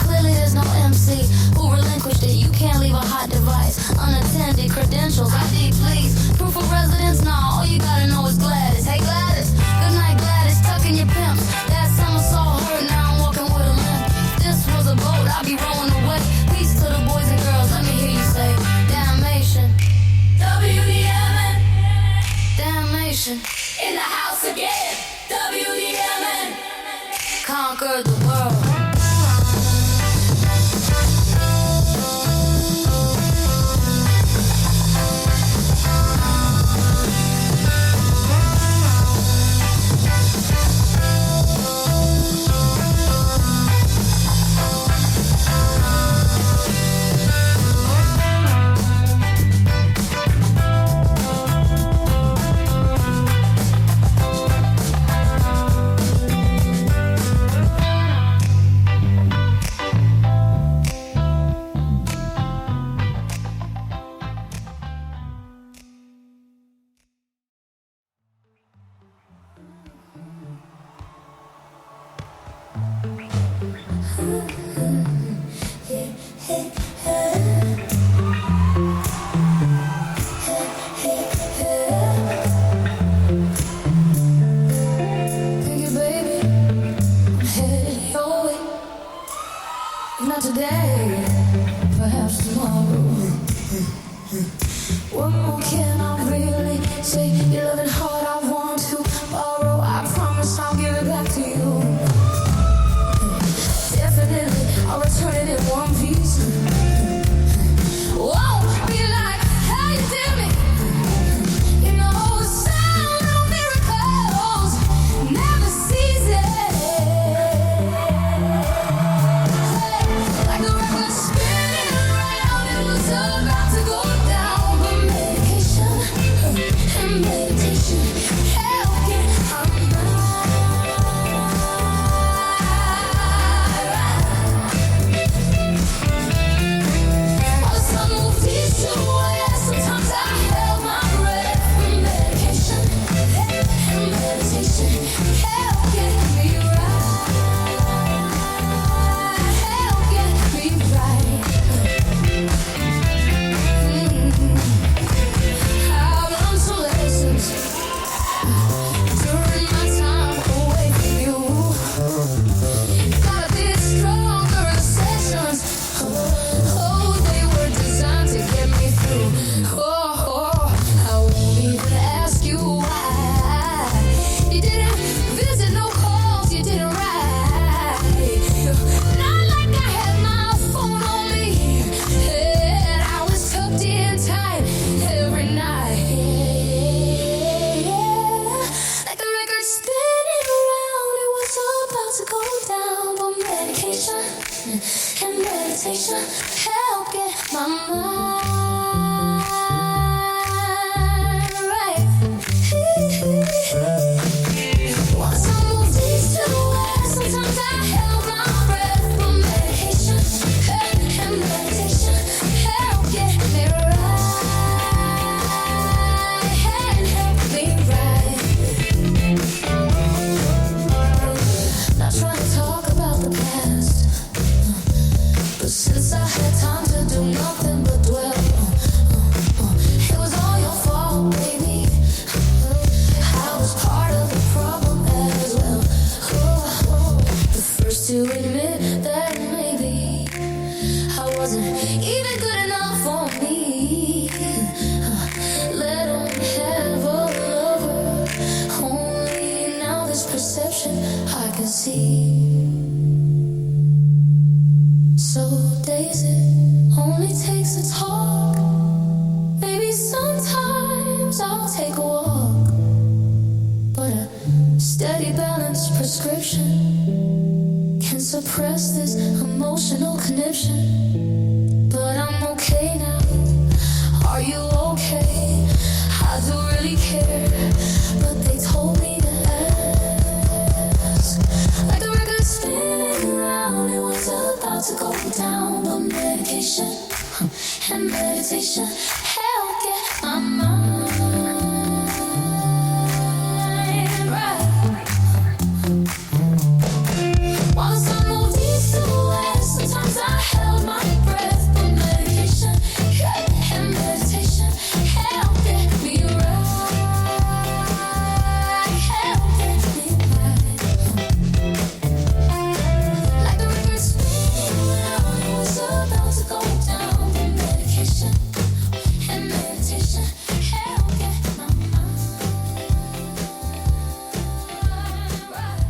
Clearly there's no MC who relinquished it. You can't leave a hot device unattended. Credentials, ID, please. Proof of residence, nah, all you gotta know is Gladys. Hey Gladys, good night Gladys, tucking your pimps. That summer saw her, now I'm walking with a limp. This was a boat, I'll be rowing away. Peace to the boys and girls, let me hear you say damnation. WDMN Damnation. in the house again. WDMN. Conquered the world. What more can I really say? Your loving heart I want to borrow. I promise I'll give it back to you. Definitely, I'll return it in one piece. Won't be like how you did me. You know the sound of miracles never ceases. Like the record spinning around, it was about to go down. But medication and meditation help get my mind right. While the sun moved east to west, sometimes I held my breath. With medication and meditation help get me right. Help get me right. I've learned some lessons during my time away from you. Gotta be stronger in sessions. Oh, they were designed to get me through. I won't even ask you why. You didn't visit, no calls, you didn't write. Not like I had my phone on me, and I was tucked in tight every night. Like the record spinning around, it was about to go down. But medication and meditation help get my mind right. Once I moved east to west, sometimes I held my breath. But medication and meditation help get me right. Help me right. Not trying to talk about the past, but since I had time to do nothing but dwell, it was all your fault, baby. I was part of the problem as well. The first to admit that maybe I wasn't even good enough for me. Let him have a lover. Only now this perception I can see. So days it only takes a talk. Maybe sometimes I'll take a walk, but a steady balanced prescription can suppress this emotional connection. But I'm okay now. Are you okay? I do really care, but they told me to ask. Like the record spinning around, it was about to go down. But medication and meditation help get my mind right. While the sun moved east to west, sometimes I held my breath. But medication and meditation help get me right. Help get me right. Like the river spinning around, it was about to go down. But medication and meditation help get my mind right.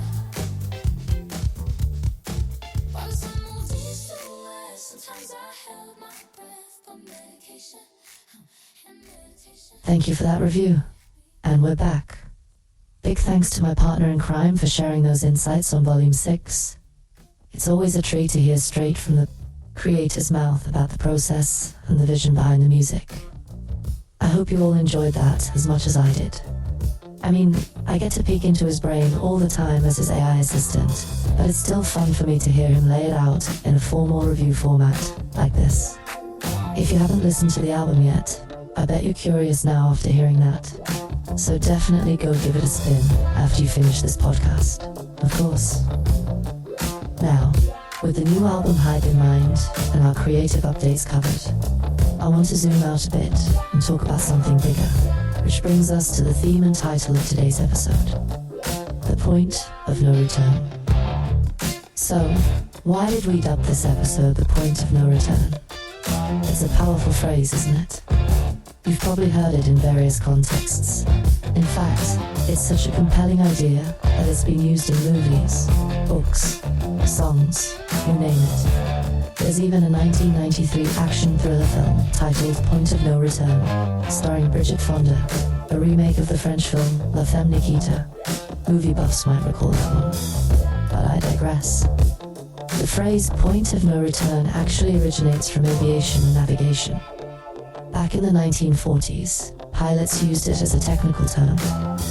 While the sun moved east to west, sometimes I held my breath. But medication and meditation. Thank you for that review. And we're back. Big thanks to my partner in crime for sharing those insights on Volume 6. It's always a treat to hear straight from the creator's mouth about the process and the vision behind the music. I hope you all enjoyed that as much as I did. I mean, I get to peek into his brain all the time as his AI assistant, but it's still fun for me to hear him lay it out in a formal review format like this. If you haven't listened to the album yet, I bet you're curious now after hearing that. So definitely go give it a spin after you finish this podcast, of course. Now, with the new album hype in mind and our creative updates covered, I want to zoom out a bit and talk about something bigger, which brings us to the theme and title of today's episode, the point of no return. So, why did we dub this episode the point of no return? It's a powerful phrase, isn't it? You've probably heard it in various contexts. In fact, it's such a compelling idea that it's been used in movies, books, songs, you name it. There's even a 1993 action thriller film titled Point of No Return, starring Bridget Fonda, a remake of the French film La Femme Nikita. Movie buffs might recall that one. But I digress. The phrase point of no return actually originates from aviation and navigation. Back in the 1940s, pilots used it as a technical term.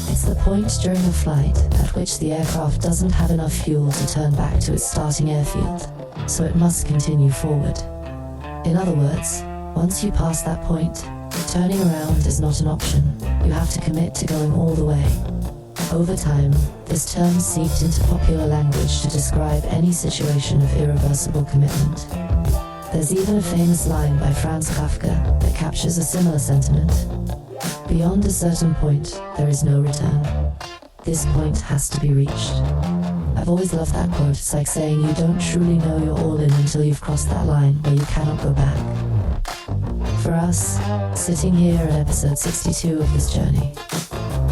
It's the point during a flight at which the aircraft doesn't have enough fuel to turn back to its starting airfield, so it must continue forward. In other words, once you pass that point, turning around is not an option. You have to commit to going all the way. Over time, this term seeped into popular language to describe any situation of irreversible commitment. There's even a famous line by Franz Kafka that captures a similar sentiment. Beyond a certain point, there is no return. This point has to be reached. I've always loved that quote. It's like saying you don't truly know you're all in until you've crossed that line where you cannot go back. For us, sitting here at episode 62 of this journey,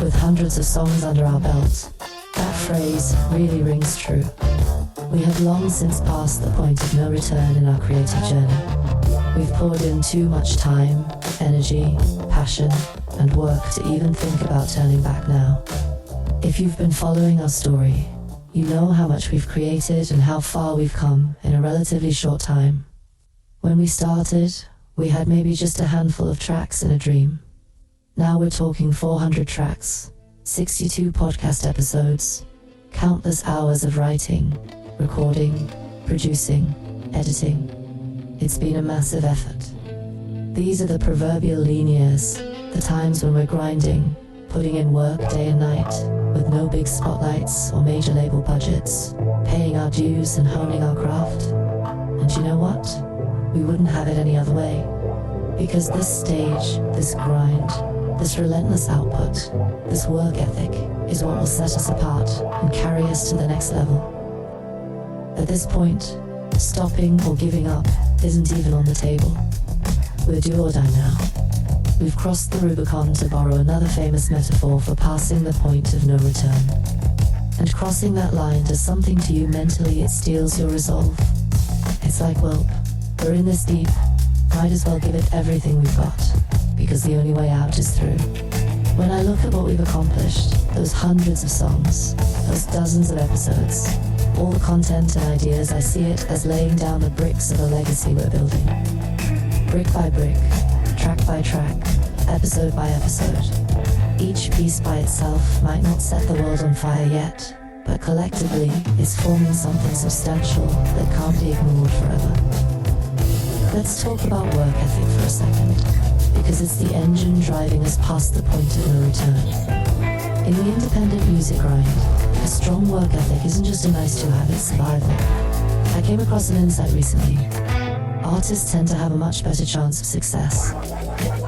with hundreds of songs under our belt, that phrase really rings true. We have long since passed the point of no return in our creative journey. We've poured in too much time, energy, passion, and work to even think about turning back now. If you've been following our story, you know how much we've created and how far we've come in a relatively short time. When we started, we had maybe just a handful of tracks in a dream. Now we're talking 400 tracks, 62 podcast episodes, countless hours of writing, recording, producing, editing. It's been a massive effort. These are the proverbial lean years, the times when we're grinding, putting in work day and night, with no big spotlights or major label budgets, paying our dues and honing our craft. And you know what? We wouldn't have it any other way. Because this stage, this grind, this relentless output, this work ethic is what will set us apart and carry us to the next level. At this point, stopping or giving up isn't even on the table. We're do or die now. We've crossed the Rubicon, to borrow another famous metaphor for passing the point of no return. And crossing that line does something to you mentally. It steals your resolve. It's like, well, we're in this deep, might as well give it everything we've got, because the only way out is through. When I look at what we've accomplished, those hundreds of songs, those dozens of episodes, all the content and ideas, I see it as laying down the bricks of a legacy we're building. Brick by brick, track by track, episode by episode. Each piece by itself might not set the world on fire yet, but collectively it's forming something substantial that can't be ignored forever. Let's talk about work ethic for a second, because it's the engine driving us past the point of no return. In the independent music grind, a strong work ethic isn't just a nice-to-have, it's survival. I came across an insight recently. Artists tend to have a much better chance of success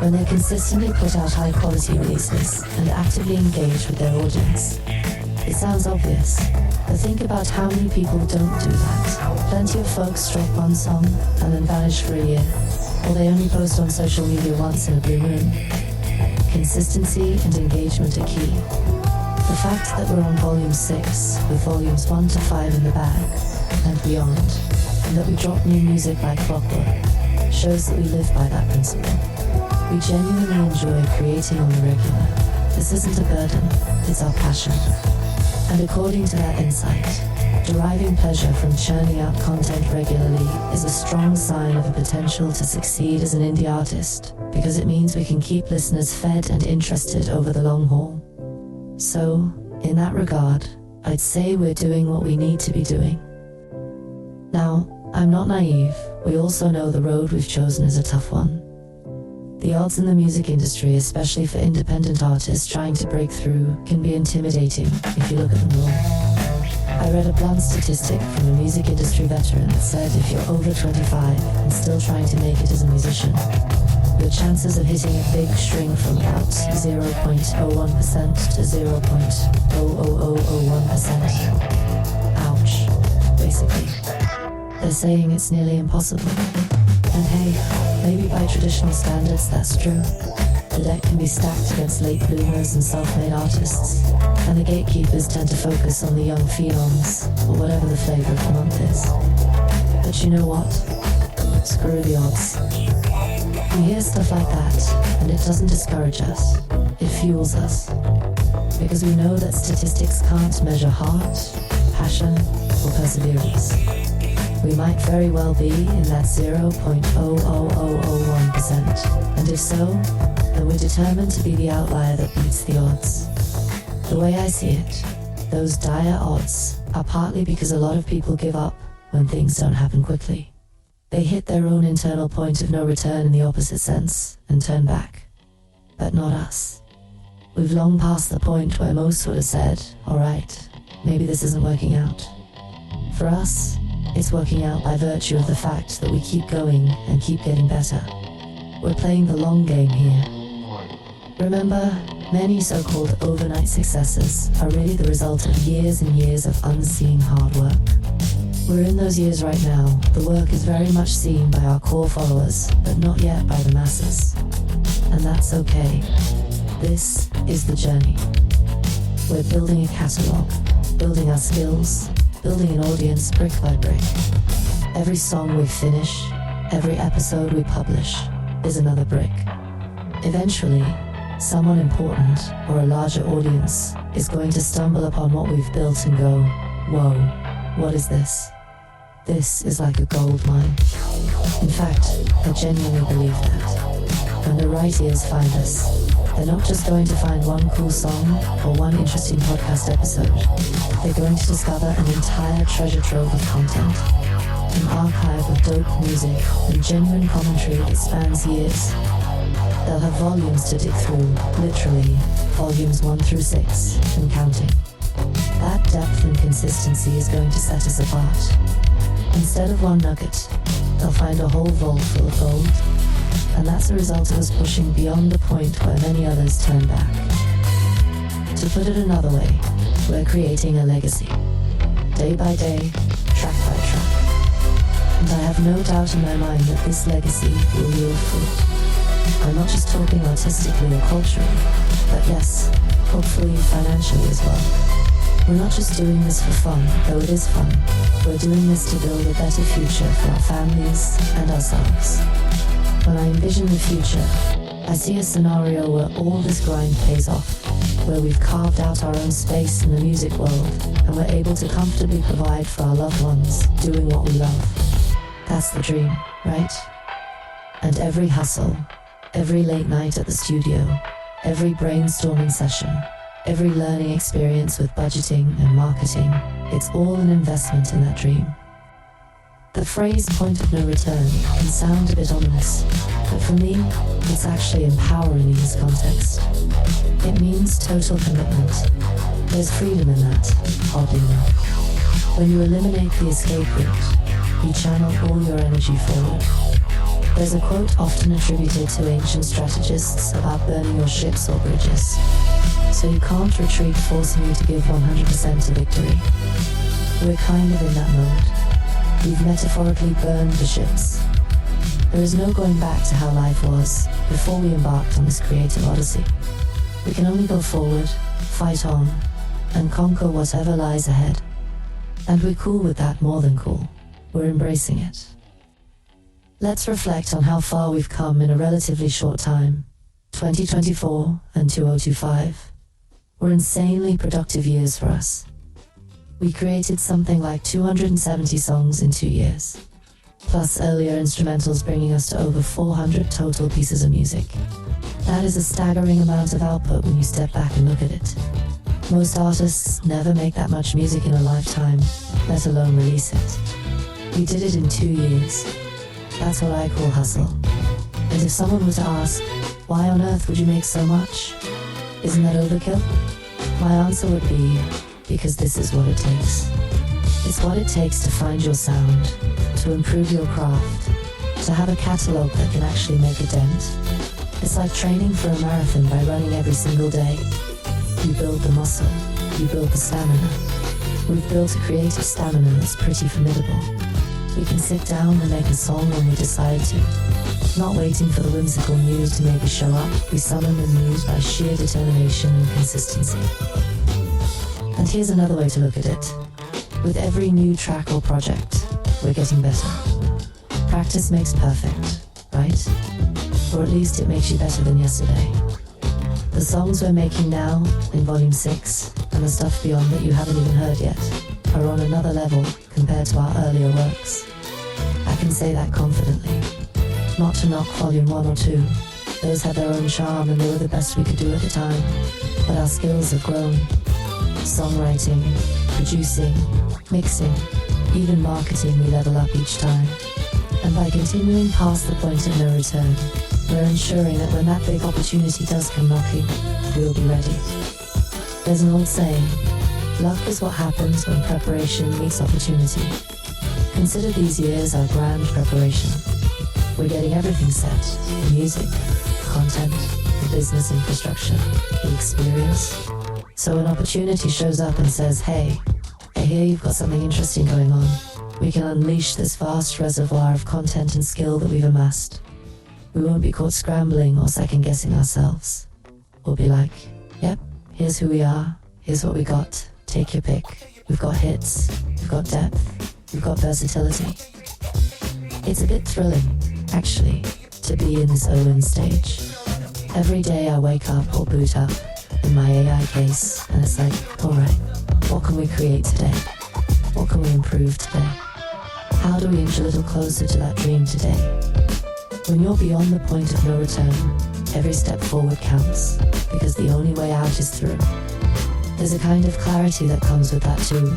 when they consistently put out high-quality releases and actively engage with their audience. It sounds obvious, but think about how many people don't do that. Plenty of folks drop one song and then vanish for a year, or they only post on social media once in a blue moon. Consistency and engagement are key. The fact that we're on volume 6, with volumes 1 to 5 in the bag, and beyond, and that we drop new music like clockwork, shows that we live by that principle. We genuinely enjoy creating on the regular. This isn't a burden, it's our passion. And according to that insight, deriving pleasure from churning out content regularly is a strong sign of a potential to succeed as an indie artist, because it means we can keep listeners fed and interested over the long haul. So, in that regard, I'd say we're doing what we need to be doing. Now, I'm not naive. We also know the road we've chosen is a tough one. The odds in the music industry, especially for independent artists trying to break through, can be intimidating if you look at them raw. I read a blunt statistic from a music industry veteran that said if you're over 25 and still trying to make it as a musician, your chances of hitting a big shrink from about 0.01% to 0.00001%. Ouch, basically. They're saying it's nearly impossible. And hey, maybe by traditional standards that's true. The deck can be stacked against late bloomers and self-made artists, and the gatekeepers tend to focus on the young phenoms, or whatever the flavor of the month is. But you know what? Screw the odds. We hear stuff like that, and it doesn't discourage us. It fuels us. Because we know that statistics can't measure heart, passion, or perseverance. We might very well be in that 0.00001%, and if so, then we're determined to be the outlier that beats the odds. The way I see it, those dire odds are partly because a lot of people give up when things don't happen quickly. They hit their own internal point of no return in the opposite sense and turn back. But not us. We've long passed the point where most would have said, alright, maybe this isn't working out. For us, it's working out by virtue of the fact that we keep going and keep getting better. We're playing the long game here. Remember, many so-called overnight successes are really the result of years and years of unseen hard work. We're in those years right now. The work is very much seen by our core followers, but not yet by the masses. And that's okay. This is the journey. We're building a catalog, building our skills, building an audience brick by brick. Every song we finish, every episode we publish, is another brick. Eventually, someone important or a larger audience is going to stumble upon what we've built and go, whoa, what is this? This is like a gold mine. In fact, I genuinely believe that. When the right ears find us, they're not just going to find one cool song or one interesting podcast episode. They're going to discover an entire treasure trove of content, an archive of dope music and genuine commentary that spans years. They'll have volumes to dig through, literally, volumes 1 through 6, and counting. That depth and consistency is going to set us apart. Instead of one nugget, they'll find a whole vault full of gold. And that's a result of us pushing beyond the point where many others turn back. To put it another way, we're creating a legacy. Day by day, track by track. And I have no doubt in my mind that this legacy will yield fruit. I'm not just talking artistically or culturally, but yes, hopefully financially as well. We're not just doing this for fun, though it is fun. We're doing this to build a better future for our families and ourselves. When I envision the future, I see a scenario where all this grind pays off, where we've carved out our own space in the music world, and we're able to comfortably provide for our loved ones, doing what we love. That's the dream, right? And every hustle, every late night at the studio, every brainstorming session, every learning experience with budgeting and marketing, it's all an investment in that dream. The phrase point of no return can sound a bit ominous, but for me, it's actually empowering in this context. It means total commitment. There's freedom in that, oddly enough. When you eliminate the escape route, you channel all your energy forward. There's a quote often attributed to ancient strategists about burning your ships or bridges. So you can't retreat forcing you to give 100% to victory. We're kind of in that mode. We've metaphorically burned the ships. There is no going back to how life was before we embarked on this creative odyssey. We can only go forward, fight on, and conquer whatever lies ahead. And we're cool with that more than cool. We're embracing it. Let's reflect on how far we've come in a relatively short time. 2024 and 2025 were insanely productive years for us. We created something like 270 songs in 2 years, plus earlier instrumentals bringing us to over 400 total pieces of music. That is a staggering amount of output when you step back and look at it. Most artists never make that much music in a lifetime, let alone release it. We did it in 2 years. That's what I call hustle. And if someone were to ask, why on earth would you make so much? Isn't that overkill? My answer would be, because this is what it takes. It's what it takes to find your sound, to improve your craft, to have a catalogue that can actually make a dent. It's like training for a marathon by running every single day. You build the muscle, you build the stamina. We've built a creative stamina that's pretty formidable. We can sit down and make a song when we decide to. Not waiting for the whimsical muse to maybe show up, we summon the muse by sheer determination and consistency. And here's another way to look at it. With every new track or project, we're getting better. Practice makes perfect, right? Or at least it makes you better than yesterday. The songs we're making now, in Volume 6, and the stuff beyond that you haven't even heard yet, are on another level compared to our earlier works. I can say that confidently. Not to knock Volume 1 or 2. Those had their own charm and they were the best we could do at the time. But our skills have grown. Songwriting, producing, mixing, even marketing, we level up each time. And by continuing past the point of no return, we're ensuring that when that big opportunity does come knocking, we'll be ready. There's an old saying, luck is what happens when preparation meets opportunity. Consider these years our grand preparation. We're getting everything set, the music, the content, the business infrastructure, the experience. So when opportunity shows up and says, hey, I hear you've got something interesting going on, we can unleash this vast reservoir of content and skill that we've amassed. We won't be caught scrambling or second-guessing ourselves. We'll be like, yep, here's who we are, here's what we got, take your pick. We've got hits, we've got depth, we've got versatility. It's a bit thrilling, actually, to be in this Owen stage. Every day I wake up or boot up, in my AI case, and it's like, alright, what can we create today? What can we improve today? How do we inch a little closer to that dream today? When you're beyond the point of no return, every step forward counts, because the only way out is through. There's a kind of clarity that comes with that too.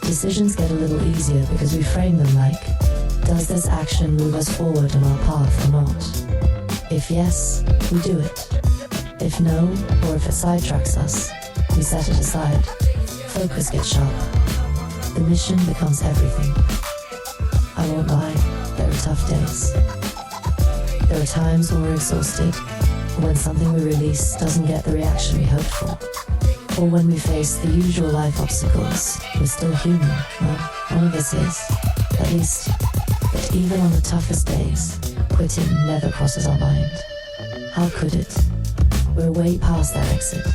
Decisions get a little easier because we frame them like, does this action move us forward on our path or not? If yes, we do it. If no, or if it sidetracks us, we set it aside. Focus gets sharp. The mission becomes everything. I won't lie, there are tough days. There are times when we're exhausted, or when something we release doesn't get the reaction we hoped for. Or when we face the usual life obstacles, we're still human. Well, one of us is, at least. But even on the toughest days, quitting never crosses our mind. How could it? We're way past that exit.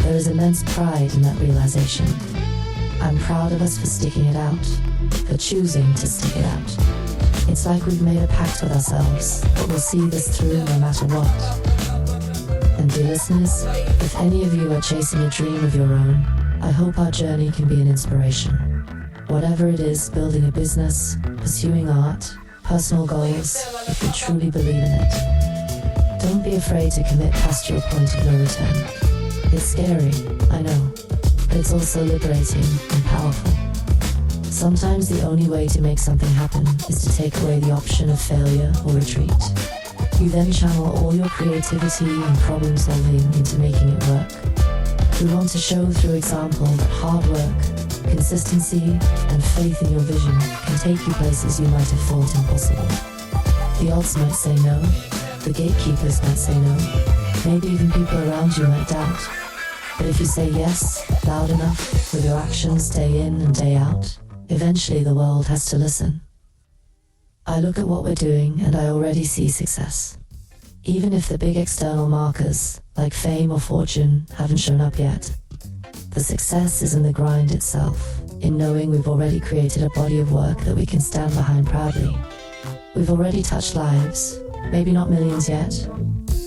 There is immense pride in that realization. I'm proud of us for sticking it out, for choosing to stick it out. It's like we've made a pact with ourselves that we'll see this through no matter what. And dear listeners, if any of you are chasing a dream of your own, I hope our journey can be an inspiration. Whatever it is, building a business, pursuing art, personal goals, if you truly believe in it. Don't be afraid to commit past your point of no return. It's scary, I know, but it's also liberating and powerful. Sometimes the only way to make something happen is to take away the option of failure or retreat. You then channel all your creativity and problem solving into making it work. We want to show through example that hard work, consistency, and faith in your vision can take you places you might have thought impossible. The odds might say no, the gatekeepers might say no, maybe even people around you might doubt. But if you say yes, loud enough, with your actions day in and day out, eventually the world has to listen. I look at what we're doing and I already see success. Even if the big external markers, like fame or fortune, haven't shown up yet. The success is in the grind itself, in knowing we've already created a body of work that we can stand behind proudly. We've already touched lives, maybe not millions yet,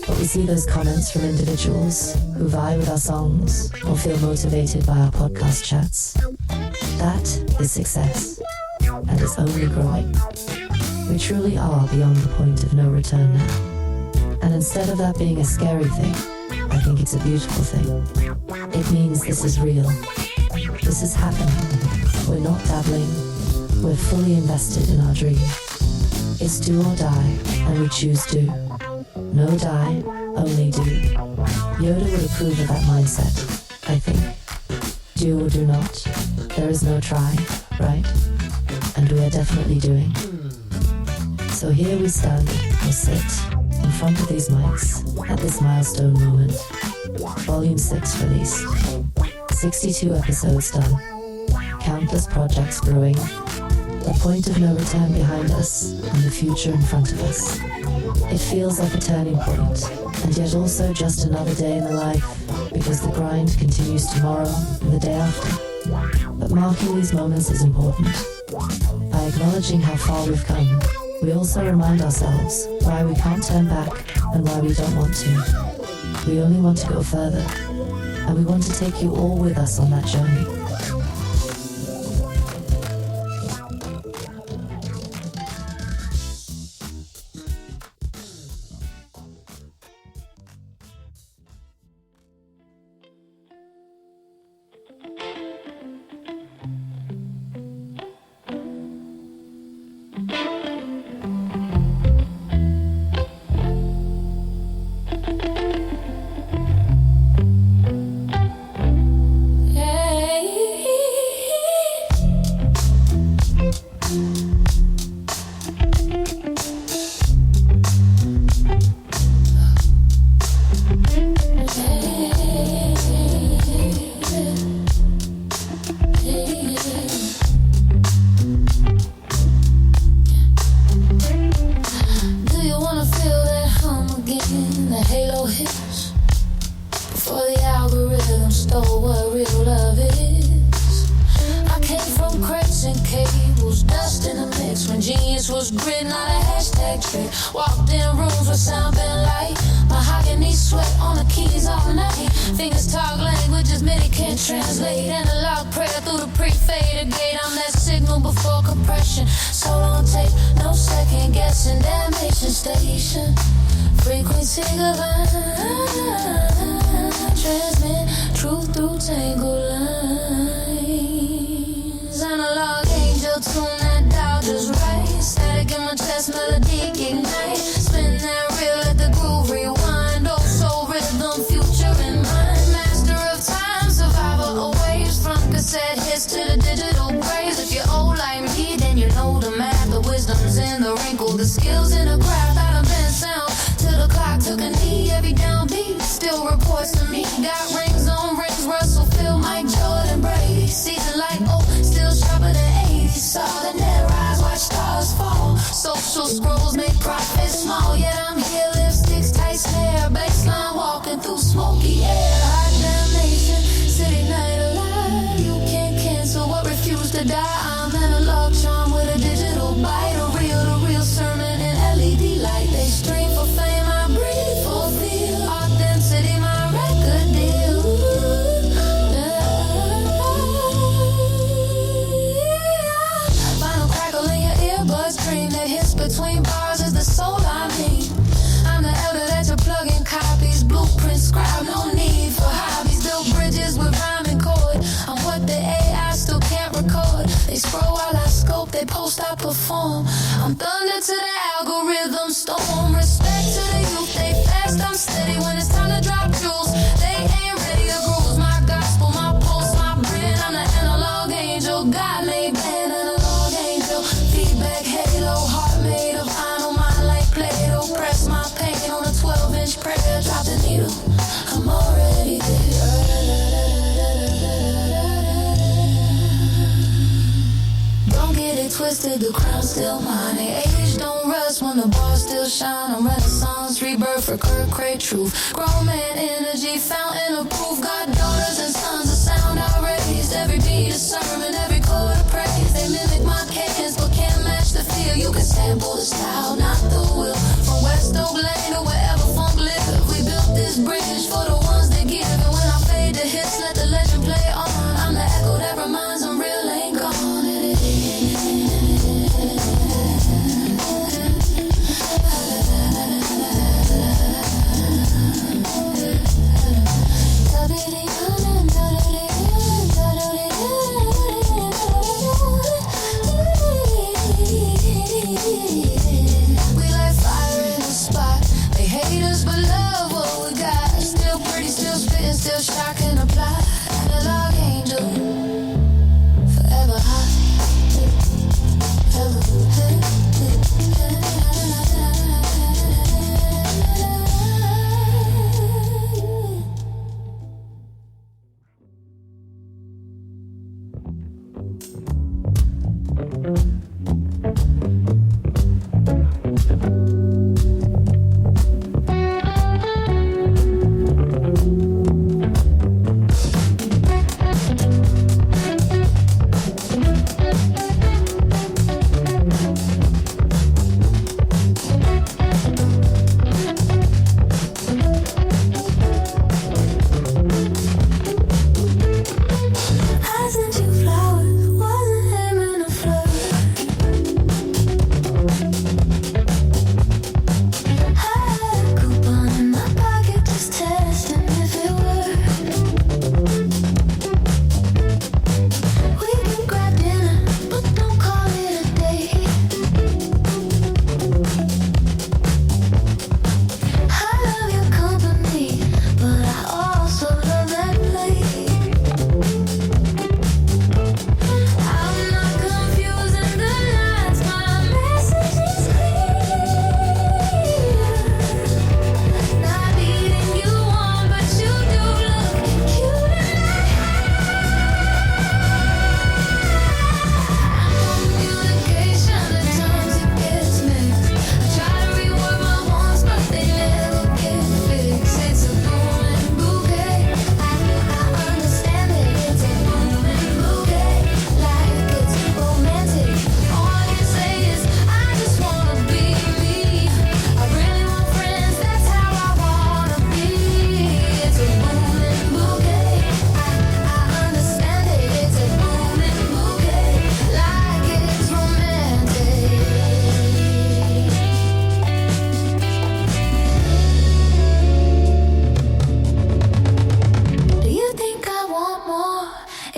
but we see those comments from individuals who vibe with our songs or feel motivated by our podcast chats. That is success, and it's only growing. We truly are beyond the point of no return now. And instead of that being a scary thing, I think it's a beautiful thing. It means this is real. This is happening. We're not dabbling. We're fully invested in our dream. It's do or die, and we choose do. No die, only do. Yoda would approve of that mindset, I think. Do or do not. There is no try, right? And we are definitely doing. So here we stand, or sit, in front of these mics, at this milestone moment. Volume 6 released. 62 episodes done. Countless projects brewing. a point of no return behind us and the future in front of us. It feels like a turning point, and yet also just another day in the life, because the grind continues tomorrow and the day after. But marking these moments is important. By acknowledging how far we've come, we also remind ourselves why we can't turn back and why we don't want to. We only want to go further, and we want to take you all with us on that journey. Twisted, the crown still mine. Age don't rust when the bars still shine. I'm Renaissance, rebirth for Kirk Cray truth. Grown man energy, fountain of proof. Got daughters and sons, the sound I raised. Every beat a sermon, every chord a praise. They mimic my cadence, but can't match the feel. You can sample the style, not the will. From West Oak Lane to wherever funk live, we built this bridge for the ones that give. And when I fade the hits, let the legend play on. I'm the echo that reminds them real ain't gone. We like fire.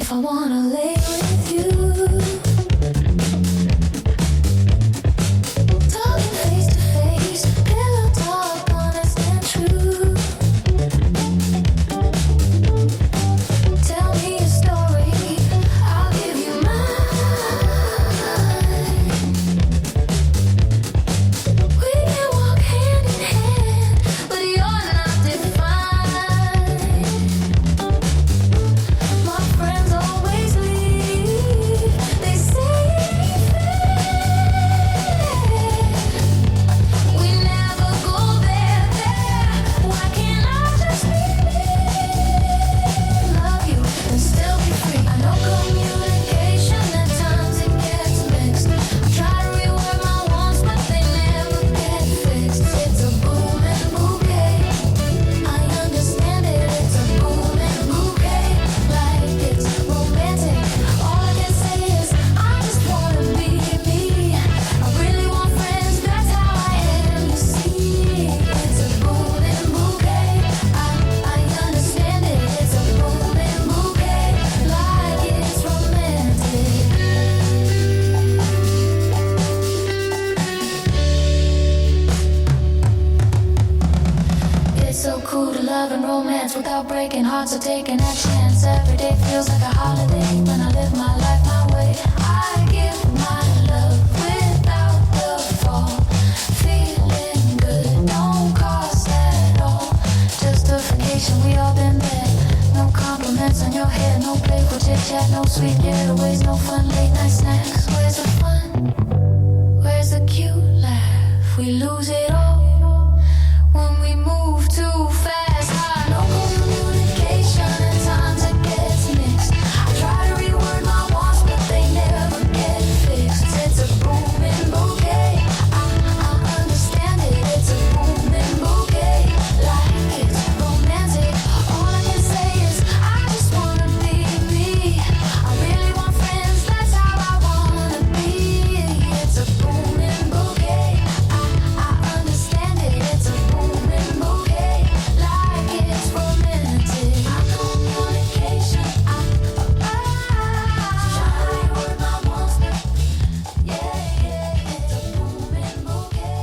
if I wanna lay with you. Talking face to face, pillow talk, honest and true. Tell me a story, I'll give you mine. We can walk hand in hand, but you're not defined. My friends always leave, they say we never go there. Why can't I just be me? Love you and still be free. I know communication at times it gets mixed. I try to reword my wants, but they never get fixed. It's a booming bouquet. I understand it. It's a booming bouquet. Like it's romantic. All I can say is I just wanna be me. I really want friends. That's how I am. You see, it's a booming bouquet. I understand it. It's a booming bouquet. Like it's romantic. It's so cool to love and romance without breaking hearts or taking a chance. Every day feels like a holiday when I live my life my way. I give my love without the fall. Feeling good, don't cost at all. Justification, we all been there. No compliments on your hair, no playful chit chat, no sweet getaways, no fun late night snacks. Where's the fun? Where's the cute laugh? We lose it all when we move too fast. No communication, at times it gets mixed. I try to reword my wants, but they never get fixed. It's a booming bouquet. I understand it. It's a booming bouquet. Like it's romantic. All I can say is I just wanna be me. I really want friends. That's how I wanna be. It's a booming bouquet. I understand it. It's a booming bouquet. Like it's romantic. Communication. Try to reword my wants. Yeah. It's a booming bouquet.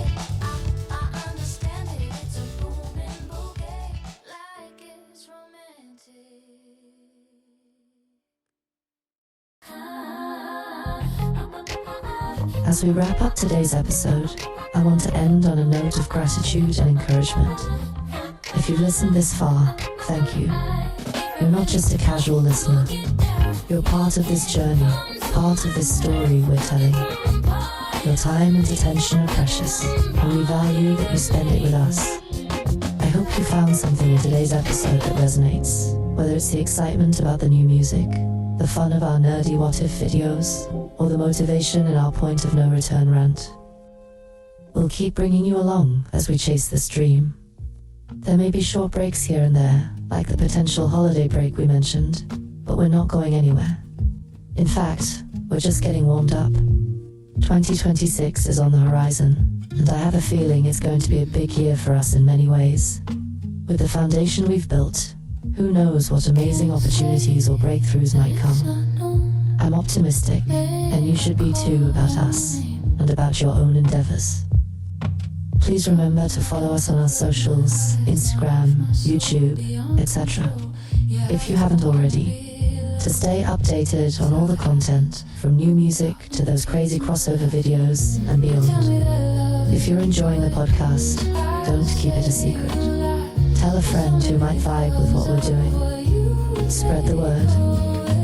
I understand it. It's a booming bouquet. Like it's romantic. As we wrap up today's episode, I want to end on a note of gratitude and encouragement. If you've listened this far, thank you. You're not just a casual listener. You're part of this journey, part of this story we're telling. Your time and attention are precious, and we value that you spend it with us. I hope you found something in today's episode that resonates, whether it's the excitement about the new music, the fun of our nerdy what-if videos, or the motivation in our point of no return rant. We'll keep bringing you along as we chase this dream. There may be short breaks here and there, like the potential holiday break we mentioned, but we're not going anywhere. In fact, we're just getting warmed up. 2026 is on the horizon, and I have a feeling it's going to be a big year for us in many ways. With the foundation we've built, who knows what amazing opportunities or breakthroughs might come. I'm optimistic, and you should be too about us and about your own endeavors. Please remember to follow us on our socials, Instagram, YouTube, etc. If you haven't already, to stay updated on all the content, from new music to those crazy crossover videos and beyond. If you're enjoying the podcast, don't keep it a secret. Tell a friend who might vibe with what we're doing. Spread the word.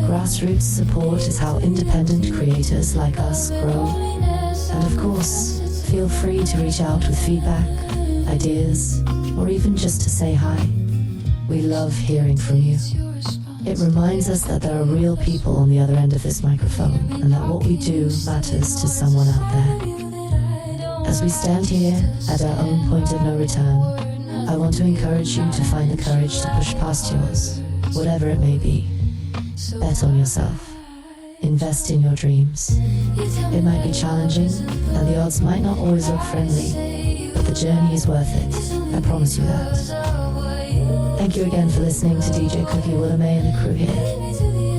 Grassroots support is how independent creators like us grow. And of course, feel free to reach out with feedback, ideas, or even just to say hi. We love hearing from you. It reminds us that there are real people on the other end of this microphone, and that what we do matters to someone out there. As we stand here at our own point of no return, I want to encourage you to find the courage to push past yours, whatever it may be. Bet on yourself. Invest in your dreams. It might be challenging, and the odds might not always look friendly, but the journey is worth it. I promise you that. Thank you again for listening to DJ Cookie, Willa May, and the crew here.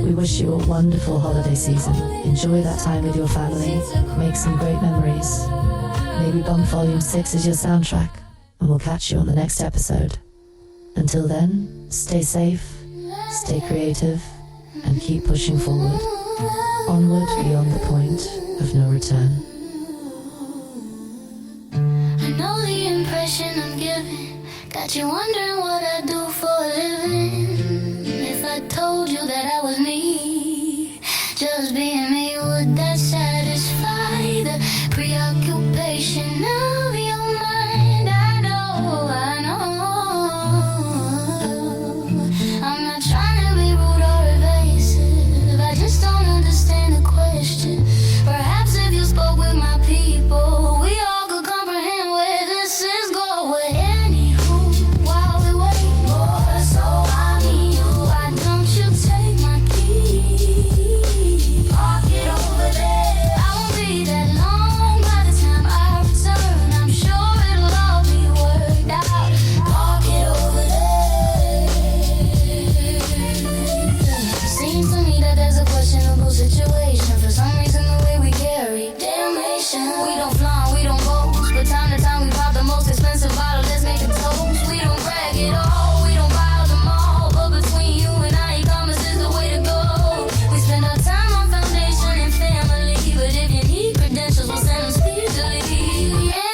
We wish you a wonderful holiday season. Enjoy that time with your family. Make some great memories. Maybe bump Volume 6 as your soundtrack. And we'll catch you on the next episode. Until then, stay safe, stay creative, and keep pushing forward. Onward beyond the point of no return. I know the impression I'm giving got you wondering what I do for a living. If I told you that I was me, just being me, would that satisfy the preoccupation of your mind? I know I'm not trying to be rude or evasive, I just don't understand the question. Perhaps if you spoke with my people, we all could comprehend where this is going. Anywho, while we wait more, so I need you. Why don't you take my key? Park it over there. I won't be that long. By the time I return, I'm sure it'll all be worked out. Park it over there. Seems to me that there's a questionable situation. For some reason, the way we carry damnation. We don't flaunt, we don't boast, but time to time we pop the most expensive bottle. Let's make a toast. We don't brag at all, we don't buy them all, but between you and I, e-commerce is the way to go. We spend our time on foundation and family, but if you need credentials, we'll send them speedily.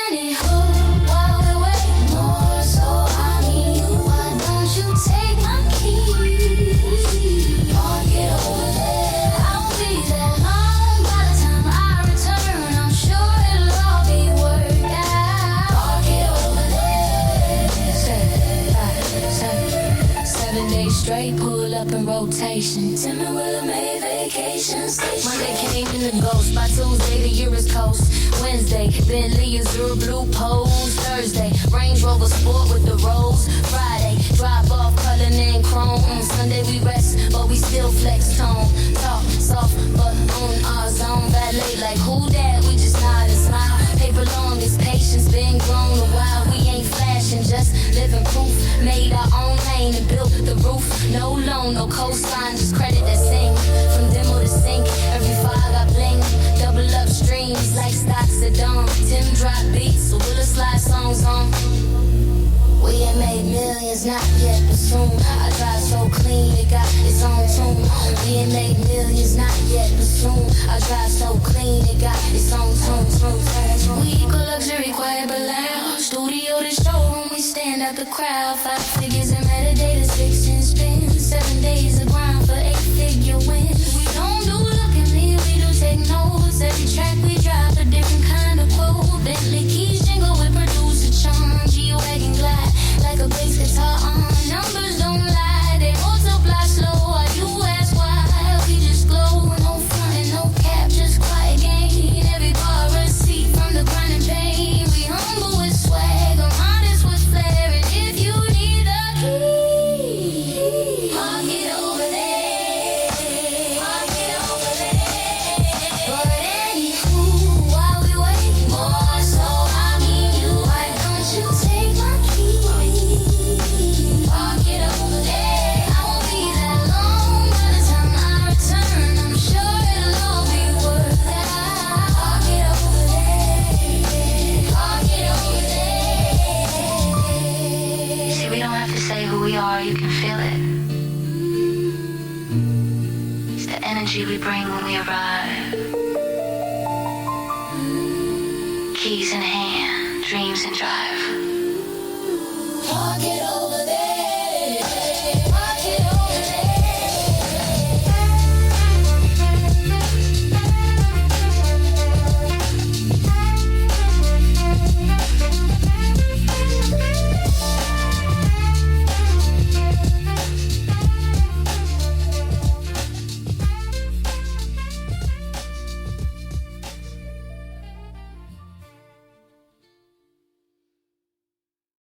Anywho, while we wait more, so I need you. Why don't you take my key? Park it over there. I won't be that long. By the time I return, I'm sure it'll all be worked out. Park it over there. 7 days straight, pull up in rotation. ThinkTimm and Willa May vacation station. Monday came in the ghost. By Tuesday, the year is coast. Wednesday, Bentley Azure blue pose. Thursday, Range Rover Sport with the rose. Friday, drop off Cullinan chrome. Sunday we rest, but we still flex tone. Talk soft, but on our zone. Valet like who that? We just nod and smile. Paper long, this patience been grown a while. We ain't flashing, just living proof. Made our own lane and built the roof. No loan, no cosign, just credit that sing. From demo to sync, every file got bling. Double up streams like stocks at dawn. Tim drop beats, so Willa slide songs on. We ain't made millions, not yet, but soon. I drive so clean, it got its own tune. We ain't made millions, not yet, but soon. I drive so clean, it got its own tune. We equal luxury, quiet but loud. Studio to showroom, we stand out the crowd. 5 figures in metadata, 6-inch spins. 7 days of grind for 8-figure wins. We don't do look at me, we do take notes. Every track we drop a different kind of quote. Bentley keys jingle with producer charm. G-Wagon glide like a bass guitar on. Numbers don't lie, they multiply slow. Why you ask why? We just glow. No front and no cap, just quiet gain. Every bar receipt from the grind and pain. We humble with swag, I'm honest with flair. And if you need the key, park it over there. Park it over there. But anywho, while we wait more, so I mean you. Why don't you take my key? Park it over there. I won't be that long. By the time I return, I'm sure it'll all be worth it. Park it over there. Park it over there. See, we don't have to say who we are, you can feel it. It's the energy we bring when we arrive. Keys in hand, dreams in drive. Park it over.